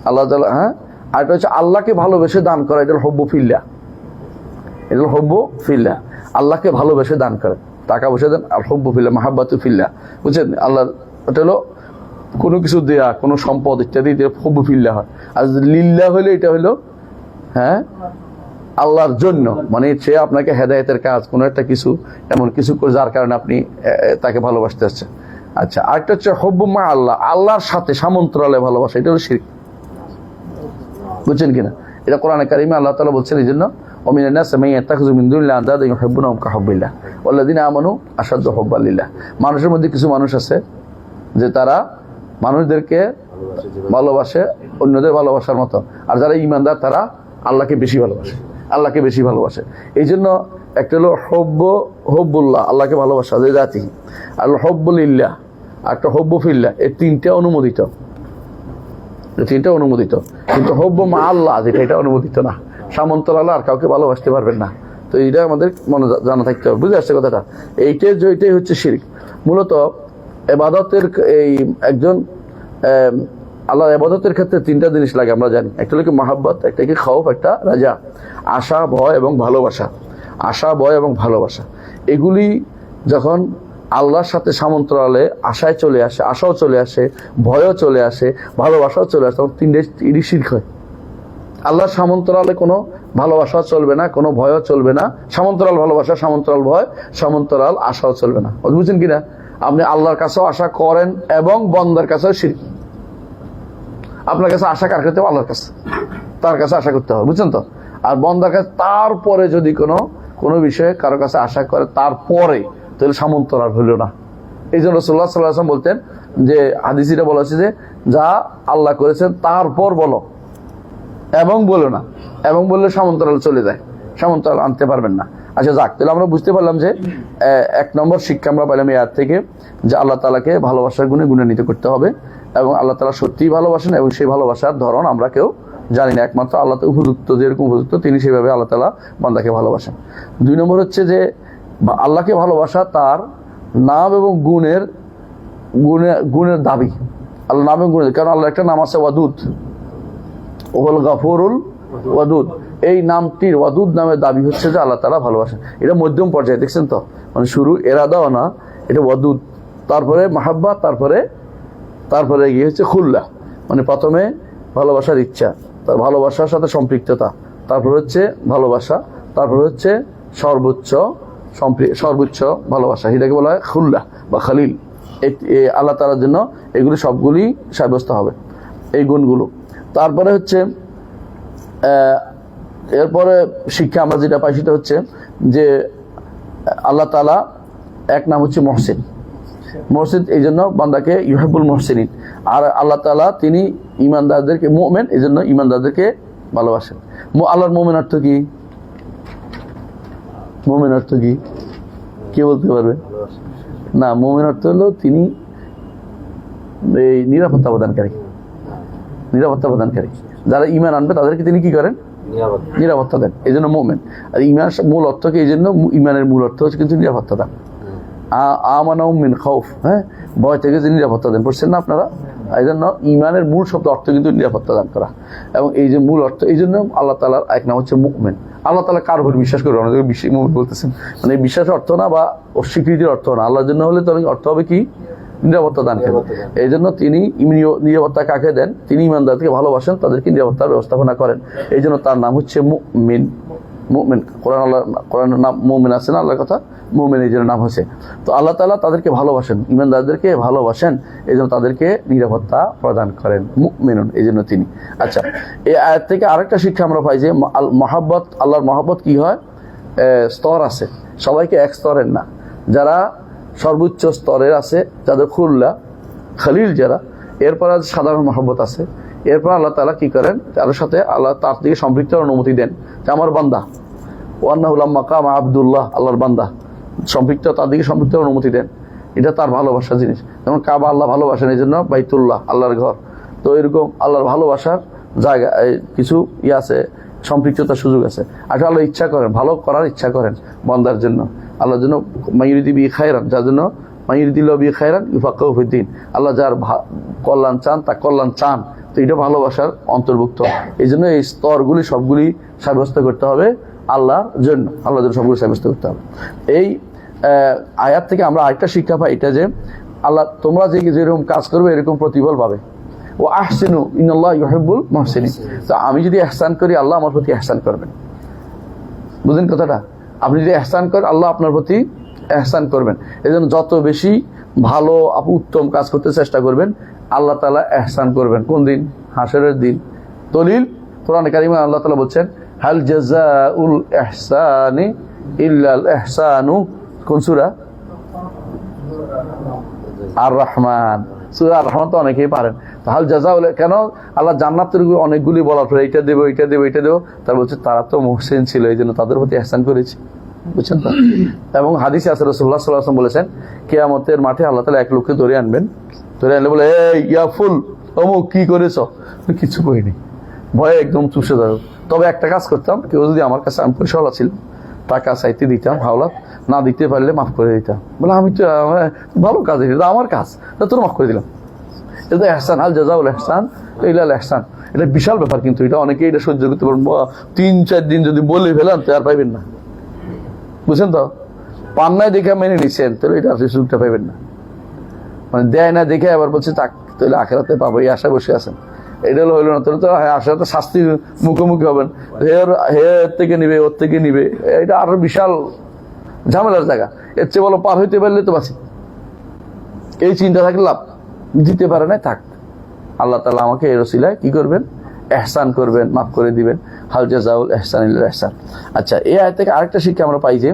আল্লাহ তাআলা। হ্যাঁ, আর এটা হচ্ছে আল্লাহকে ভালোবেসে দান করা, এটা হুব্বু ফিল্লাহ, এটা হুব্বু ফিল্লাহ। আল্লাহকে ভালোবেসে দান করে, টাকা পয়সা দেন, আর হুব্বু ফিল্লাহ, মাহাব্বাতু ফিল্লাহ, বুঝছেন? আল্লাহর এটা হলো কোনো কিছু দেয়া, কোনো সম্পদ ইত্যাদি হুব্বু ফিল্লাহ হয়। আর লিল্লাহ হলে এটা হলো হ্যাঁ আল্লাহর জন্য, মানে সে আপনাকে হেদায়েতের কাজ, কোনো একটা কিছু এমন কিছু করে যার কারণে আপনি তাকে ভালোবাসতে আসছেন। আচ্ছা, আরেকটা হচ্ছে হুব্বু মা আল্লাহ, আল্লাহর সাথে সামন্তরালে ভালোবাসা, এটা হলো শিরক, বুঝছেন কিনা? এটা কোরআনে কারিমে আল্লাহ তাআলা বলছেন এই জন্য ওমিনান নাস মান ইয়াত্তাখিযু মিন দুনিল্লাহি আনদাদা ইউহিব্বুনাহুম কাহুব্বিল্লাহ ওয়াল্লাযিনা আমানু আশাদ্দু হুব্বান লিল্লাহ। মানুষের মধ্যে কিছু মানুষ আছে যে তারা মানুষদেরকে ভালোবাসে অন্যদের ভালোবাসার মতো, আর যারা ঈমানদার তারা আল্লাহকে বেশি ভালোবাসে। এই জন্য একটা হলো হুব্বুল্লাহ, আল্লাহকে ভালোবাসা যে জাতিহি, আর হুব্বু লিল্লাহ, আর একটা হুব্বু ফিল্লাহ। এই তিনটা অনুমোদিত, কিন্তু হুব্বু মা আল্লাহ যেটা, এটা অনুমোদিত না। সামন্তরালে আর কাউকে ভালোবাসতে পারবেন না। তো এইটা আমাদের মনে জানা থাকতে হবে, বুঝে আসছে কথাটা? এইটাই হচ্ছে শিরক। মূলত ইবাদতের একজন আল্লাহর ইবাদতের ক্ষেত্রে তিনটা জিনিস লাগে আমরা জানি। একটা হলো কি মাহাব্বত, একটা কি খাউফ, একটা রাজা, আশা, ভয় এবং ভালোবাসা। এগুলি যখন আল্লাহর সাথে সামন্তরালে আশাও চলে আসে, ভয়ও চলে আসে, ভালোবাসাও চলে আসে, তখন তিনটি শিরক হয়। আল্লাহর সামন্তরালে কোনো ভালোবাসা চলবে না, কোনো ভয়ও চলবে না। সামন্তরাল ভালোবাসা, সামন্তরাল ভয়, সামন্তরাল আশাও চলবে না। বুঝছেন কিনা? আপনি আল্লাহর কাছেও আশা করেন এবং বন্দার কাছেও শিরক। আপনার কাছে আশা কার করতে হবে? আল্লাহর কাছে, তার কাছে আশা করতে হবে, বুঝছেন তো? আর বন্দার কাছে তারপরে যদি কোনো বিষয়ে কারো কাছে আশা করে তারপরে, তাহলে সামন্তরাল হইল না। এই জন্য রাসূলুল্লাহ সাল্লাল্লাহু আলাইহি ওয়াসাল্লাম বলতেন যে হাদিসে বলা হয়েছে যে যা আল্লাহ করেছেন তারপর বলো, এবং বলো না, এবং বললে সামন্তরাল চলে যায়, সামন্তরাল আনতে পারবেন না। আচ্ছা যাক, তাহলে আমরা বুঝতে পারলাম যে 1 নম্বর শিক্ষা আমরা পেলাম এই আয়াত থেকে, যে আল্লাহ তাআলাকে ভালোবাসার গুণান্বিত করতে হবে, এবং আল্লাহ তাআলা সত্যিই ভালোবাসেন, এবং সেই ভালোবাসার ধরন আমরা কেউ জানি না, একমাত্র আল্লাহ তো উপযুক্ত, যেরকম উপযুক্ত তিনি সেভাবে আল্লাহ তাআলা বান্দাকে ভালোবাসেন। 2 নম্বর হচ্ছে যে আল্লাহকে ভালোবাসা তার নাম এবং গুণের দাবি। আল্লাহ নাম এবং গুণের, কারণ আল্লাহ একটা নাম আছে ওয়াদুদ, ওয়াল গাফুরুল ওয়াদুদ। এই নামটির ওয়াদুদ নামের দাবি হচ্ছে যে আল্লাহ তাআলা ভালোবাসেন। এটা মধ্যম পর্যায়ে, দেখছেন তো? মানে শুরু এরাদাও না, এটা ওয়াদুদ, তারপরে মাহাব্বা, তারপরে গিয়ে হচ্ছে খুল্লাহ, মানে প্রথমে ভালোবাসার ইচ্ছা, তার ভালোবাসার সাথে সম্পৃক্ততা, তারপর হচ্ছে ভালোবাসা, তারপর হচ্ছে সর্বোচ্চ ভালোবাসা, এটাকে বলা হয় খুল্লাহ বা খালিল। আল্লাহ তাআলার জন্য এগুলি সবগুলি সাব্যস্ত হবে, এই গুণগুলো। তারপরে হচ্ছে এরপরে শিক্ষা আমরা যেটা পাই সেটা হচ্ছে যে আল্লাহ তাআলা এক নাম হচ্ছে মুহসিন, এই জন্য বান্দাকে ইউহিব্বুল মুহসিনিন। আর আল্লাহ তাআলা তিনি ঈমানদারদেরকে, মুমিন, এই জন্য ঈমানদারদেরকে ভালোবাসেন। আল্লাহর মুমিন অর্থ কি? মুমিন অর্থ কি কে বলতে পারবে? না, মুমিন অর্থ হলো তিনি এই নিরাপত্তা প্রদানকারী, যারা ঈমান আনবে তাদেরকে তিনি কি করেন? নিরাপত্তা দেন, এই জন্য মুমিন। আর ঈমান মূল অর্থ কি? এই জন্য ঈমানের মূল অর্থ হচ্ছে কিন্তু নিরাপত্তা দান। আমানাহুম মিন খাউফ, হ্যাঁ, ভয় থেকে যে নিরাপত্তা দেন, পড়ছেন না আপনারা? এই জন্য ঈমানের মূল শব্দ অর্থ কিন্তু নিরাপত্তা দান করা, এবং এই যে মূল অর্থ, এই জন্য আল্লাহ তাআলার এক নাম হচ্ছে মুমিন। আল্লাহ তাআলা কার উপর বিশ্বাস করবে? আমাদের মুমিন বলতেছেন, মানে বিশ্বাসের অর্থ না বা অস্বীকৃতির অর্থ না, আল্লাহর জন্য হলে তবে অর্থ হবে কি? নিরাপত্তা দান করেন। এই জন্য তিনি নিরাপত্তা কাকে দেন? তিনি ঈমানদারকে ভালোবাসেন, তাদেরকে নিরাপত্তার ব্যবস্থাপনা করেন। এই জন্য তার নাম হচ্ছে মুমিন। কোরআনের নাম মুমিন আছে না, আল্লাহর কথা মুমিন, এই জন্য নাম হয়েছে। তো আল্লাহ তাআলা তাদেরকে ভালোবাসেন, ঈমানদারদেরকে ভালোবাসেন, এই জন্য তাদেরকে নিরাপত্তা প্রদান করেন, মুমিনুন, এই জন্য তিনি। আচ্ছা, এই আয়াত থেকে আরেকটা শিক্ষা আমরা পাই যে মহাব্বত, আল্লাহর মহাব্বত কি হয়? স্তর আছে, সবাইকে এক স্তরের না। যারা সর্বোচ্চ স্তরের আছে, যাদের খুল্লা খালিল যারা, এরপর সাধারণ মহব্বত আছে, এরপর আল্লাহ তাআলা কি করেন, তার সাথে আল্লাহ তার দিকে সম্পৃক্ত হওয়ার অনুমতি দেন যে আমার বান্দা ওয়ান্নাহু লাম্মা কামা আব্দুল্লাহ, আল্লাহর বান্দা সম্পৃক্ত, তার দিকে সম্পৃক্ত হওয়ার অনুমতি দেন। এটা তার ভালোবাসার জিনিস। যেমন কাবা আল্লাহ ভালোবাসেন, এই জন্য বাইতুল্লাহ আল্লাহর ঘর। তো এরকম আল্লাহর ভালোবাসার জায়গা কিছু আছে, সম্পৃক্ততার সুযোগ আছে। আসলে আল্লাহ ইচ্ছা করেন, ভালো করার ইচ্ছা করেন বান্দার জন্য, আল্লাহর জন্য মাইয়ুরিদি বি খায়রান, যার জন্য মাইয়ুরিদিল্লাহু বি খায়রান ইউফাক্কিহু ফিদ্দীন, আল্লাহ যার কল্যাণ চান তা কল্যাণ চান। তো এটা ভালোবাসার অন্তর্ভুক্ত। এই জন্য এই স্তরগুলি সবগুলি সাব্যস্ত করতে হবে আল্লাহর জন্য, আল্লাহর জন্য সবগুলি সাব্যস্ত করতে হবে। এই আয়াত থেকে আমরা আরেকটা শিক্ষা পাই, এটা যে আল্লাহ তোমরা যেরকম কাজ করবে এরকম প্রতিফল পাবে। ও আহসিনু ইন্নাল্লাহু ইউহিব্বুল মুহসিনিন। তো আমি যদি ইহসান করি আল্লাহ আমার প্রতি ইহসান করবেন। বুঝলেন কথাটা? আপনি যদি ইহসান করেন আল্লাহ আপনার প্রতি ইহসান করবেন। এই জন্য যত বেশি ভালো উত্তম কাজ করতে চেষ্টা করবেন আল্লাহ তাআলা ইহসান করবেন। কোন দিন? হাসরের দিন। দলিল কোরআনে কারিমে আল্লাহ তাআলা বলছেন হাল জাযাউল ইহসানি ইল্লাল ইহসানু। কোন সূরা? আর রহমান। সূরা আর রহমান তো অনেকেই পারেন। হাল জাযাউল, কেন আল্লাহ জান্নাতের অনেকগুলি বলার পরে এটা দেবো এটা দেবো এটা দেবো, তার বলছে তারা তো মুহসিন ছিল এই জন্য তাদের প্রতি ইহসান করেছি। বুঝছেন তো? এবং হাদিসে আছে রাসূলুল্লাহ সাল্লাল্লাহু আলাইহি ওয়াসাল্লাম বলেছেন কিয়ামতের মাঠে আল্লাহ তাআলা এক লোককে ধরে আনবেন, ধরে আনলে বলে এই ইয়া ফুল অমুক কি করেছ? কিছু করিনি, ভয়ে একদম চুষে ধরো। তবে একটা কাজ করতাম, কেউ যদি আমার কাছে, আমি পয়সাওয়ালা ছিলাম, টাকা চাইতে দিতাম, হাওলাত না দিতে পারলে মাফ করে দিতাম। বলে আমি তো ভালো কাজ, এটা আমার কাজ, তোর মাফ করে দিলাম। এটা ইহসান, আল জাযাউল ইহসান ইল্লাল ইহসান। এটা বিশাল ব্যাপার, কিন্তু এটা অনেকেই এটা সহ্য করতে পারবেন। 3-4 দিন যদি বলে ফেলান তো আর পাইবেন না। বুঝছেন তো? পান্নায় দেখে মেনে নিচ্ছেন, তাহলে এটা আপনি সুযোগটা পাইবেন না। মানে দেয় না দেখে আবার বলছে তাক, তাহলে আখেরাতে পাবো এই আশা বসে আছেন। এটা হইলো না, তাহলে তো আশাতে শাস্তির মুখোমুখি হবেন। এর থেকে নিবে, ওর থেকে নিবে, এটা আরো বিশাল ঝামেলার জায়গা। এর চেয়ে বলো পার হইতে পারলে তো বাঁচি। এই চিন্তা থাকলে লাভ, দিতে পারে না থাক। আল্লাহ তাআলা আমাকে এর ওসিলায় কি করবেন? ইহসান করবেন, মাফ করে দিবেন। হাল জাযাউল ইহসান ইল্লাল ইহসান। আচ্ছা, এই আয়াত থেকে আরেকটা শিক্ষা আমরা পাই যে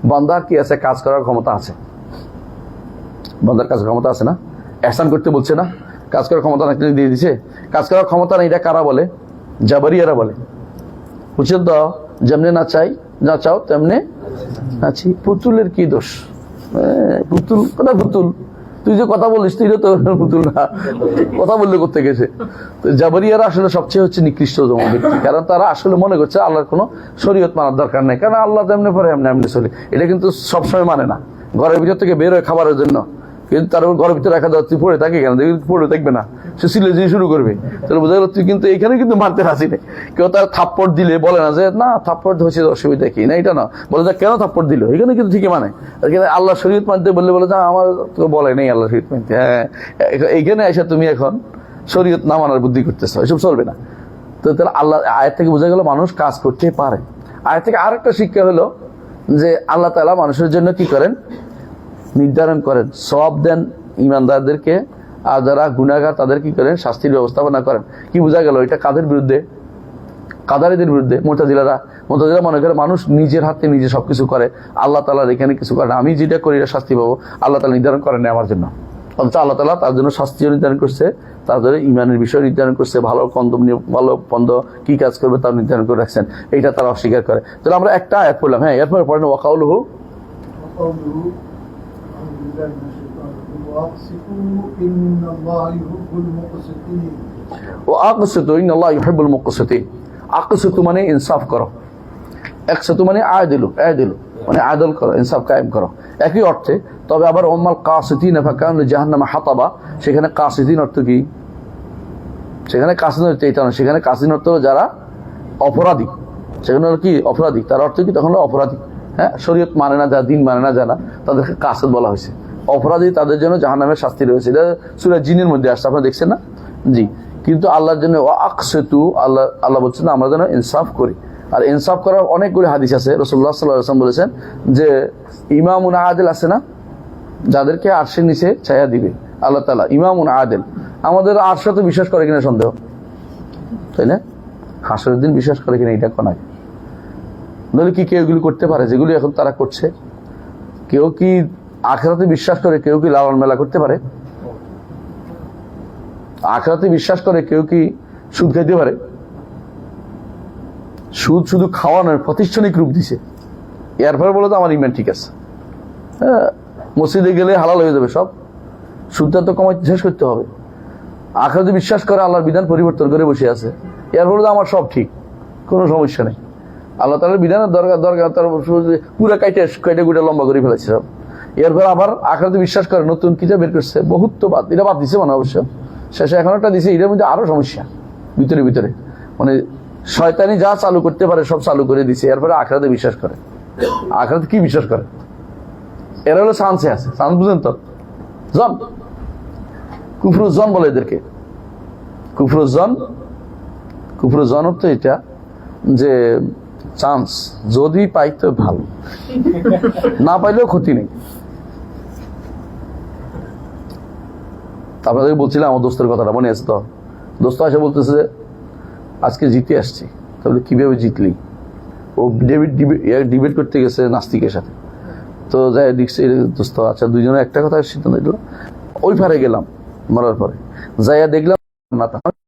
বান্দার কি আছে? কাজ করার ক্ষমতা আছে। বান্দার কাজ ক্ষমতা আছে না? ইহসান করতে বলছে না? কাজ করার ক্ষমতা নাকি দিয়ে দিছে? কাজ করার ক্ষমতা নেই, এটা কারা বলে? জাবারিয়ারা বলে। বুঝছেন তো? যেমনে না চাও তেমনে নাচি। পুতুলের কি দোষ? পুতুল কথা, পুতুল তুই যে কথা বলিস তুই তো পুতুল না, কথা বললে করতে গেছে। তো জাবারিয়ারা আসলে সবচেয়ে হচ্ছে নিকৃষ্টতম ব্যক্তি, কারণ তারা আসলে মনে করছে আল্লাহর কোনো শরীয়ত মানার দরকার নেই, কারণ আল্লাহ তেমনি পরে এমনি চলে। এটা কিন্তু সবসময় মানে না। ঘরের ভিতর থেকে বের হয় খাবারের জন্য, কিন্তু তার ঘরের ভিতরে রাখা দেওয়া, তুই পড়ে থাকে কেন? পড়ে থাকবে না, সে সিলে দিয়ে শুরু করবে। তাহলে বোঝা গেল তুই কিন্তু এখানে কিন্তু মানতে রাজি নেই। কেউ তার থাপ্পড় দিলে বলে না যে না থাপ্পড় হচ্ছে অসুবিধা কি না, এটা না, বলে যে কেন থাপ্পড় দিল, এখানে কিন্তু ঠিকই মানে। এখানে আল্লাহ শরীয়ত মানতে বললে বলে যে আমার তো বলে নেই আল্লাহ শরীয়ত মানতে। হ্যাঁ, এইখানে এসে তুমি এখন শরীয়ত না মানার বুদ্ধি করতেছো, এসব চলবে না। তো তাহলে আল্লাহ আয়াত থেকে বোঝা গেল মানুষ কাজ করতে পারে। আয়াত থেকে আরেকটা শিক্ষা হলো যে আল্লাহ তাআলা মানুষের জন্য কি করেন? নির্ধারণ করেন, সওয়াব দেন ইমানদারদেরকে, আর যারা গুনাহগার তাদের কি করেন? শাস্তির ব্যবস্থাপনা করেন। কি বোঝা গেল? এটা কাদের বিরুদ্ধে? কাদারীদের বিরুদ্ধে। মুতাজিলা মনে করে মানুষ নিজের হাতে নিজে সবকিছু করে, আল্লাহ তাআলার এখানে কিছু করে না। আমি যেটা করি এটা শাস্তি পাবো, আল্লাহ তাআলা নির্ধারণ করেন না আমার জন্য। অথচ আল্লাহ তাআলা তার জন্য শাস্তিও নির্ধারণ করছে, তার জন্য ইমানের বিষয় নির্ধারণ করছে, ভালো মন্দ কি কাজ করবে তাও নির্ধারণ করে রাখছেন। এইটা তারা অস্বীকার করে। তাহলে আমরা একটা আয়াত পড়লাম, হ্যাঁ, এরপরে পড়েন ওয়াকাউলুহু আকসিতু মানে ইনসাফ করো, একসাতু মানে আদিলু মানে আদল করো, ইনসাফ কায়েম করো, একই অর্থে। তবে আবার ওমাল কাসিতিন ফাকানু জাহান্নামা হাতাবা, সেখানে কাসিতিন অর্থ কি? সেখানে কাসিতিন অর্থ এটা না, সেখানে কাসিতিন অর্থ যারা অপরাধী, সেখানে কি অপরাধী, তার অর্থ কি তখন অপরাধী। হ্যাঁ, শরীয়ত মানে না যারা, দিন মানে না যারা, তাদেরকে কাসিত বলা হয়েছে। অপরাধী তাদের জন্য জাহান্নামের শাস্তি রয়েছে। এটা সূরা জিনের মধ্যে আসছে, আপনারা দেখছেন না? জি। কিন্তু আল্লাহর জন্য আকসিতু, আল্লাহ বলছেন আমরা যেন ইনসাফ করি। আর ইনসাফ করার অনেকগুলি হাদিস আছে। রাসূলুল্লাহ সাল্লাল্লাহু আলাইহি ওয়াসাল্লাম বলেছেন যে ইমামুন আদিল আছে না, যাদেরকে আরশের নিচে ছায়া দিবে আল্লাহ তাআলা, ইমামুন আদিল। আমাদের আরশে তো বিশ্বাস করে কিনা সন্দেহ, তাই না? হাসরের দিন বিশ্বাস করে কিনা এটা কোন আগে? নইলে কি কেউ এগুলি করতে পারে যেগুলি এখন তারা করছে? কেউ কি আখিরাতে বিশ্বাস করে কেউ কি লালন মেলা করতে পারে? আখিরাতে বিশ্বাস করে কেউ কি সুদ খাইতে পারে? সুদ শুধু খাওয়ানোর প্রাতিষ্ঠানিক রূপ দিছে, এরপরে বলে তো আমার ইমান ঠিক আছে। হ্যাঁ, মসজিদে গেলে হালাল হয়ে যাবে সব। সুদটা তো কমাই শেষ করতে হবে। আখিরাতে বিশ্বাস করে আল্লাহর বিধান পরিবর্তন করে বসে আছে, এরপরে তো আমার সব ঠিক, কোনো সমস্যা নেই। আল্লাহ তাআলার বিধানের দরকার তার পুরো কাইটে গুটে লম্বা করে ফেলেছে সব। এরপর আবার আখিরাতে বিশ্বাস করে, নতুন কিতাব বের করছে, বহুত তো বাদ, এটা বাদ দিছে মানে অবশ্য, শেষে এখন একটা দিছে, এটার মধ্যে আরো সমস্যা ভিতরে ভিতরে, মানে শয়তানি যা চালু করতে পারে সব চালু করে দিছে। এরপরে আখিরাতে বিশ্বাস করে। আখিরাতে কি বিশ্বাস করে? এরা হলো চান্সে আছে, চান্স বুঝেন তো, জন কুফরুজ্জন বলে এদেরকে। কুফরুজ্জন অর্থ এটা যে চান্স, যদি পাই তো ভালো, না পাইলেও ক্ষতি নেই। আপনাদের বলছিলাম আমার দোস্তের কথাটা মনে আছে তো? দোস্ত এসে বলতেছে আজকে জিতে আসছি। তাহলে কিভাবে জিতলি? ও ডিবেট করতে গেছে নাস্তিকের সাথে। তো যাই দেখছি দোস্ত, আচ্ছা দুইজনে একটা কথা সিদ্ধান্ত নিল। ওই পারে গেলাম, মরার পরে যাইয়া দেখলাম না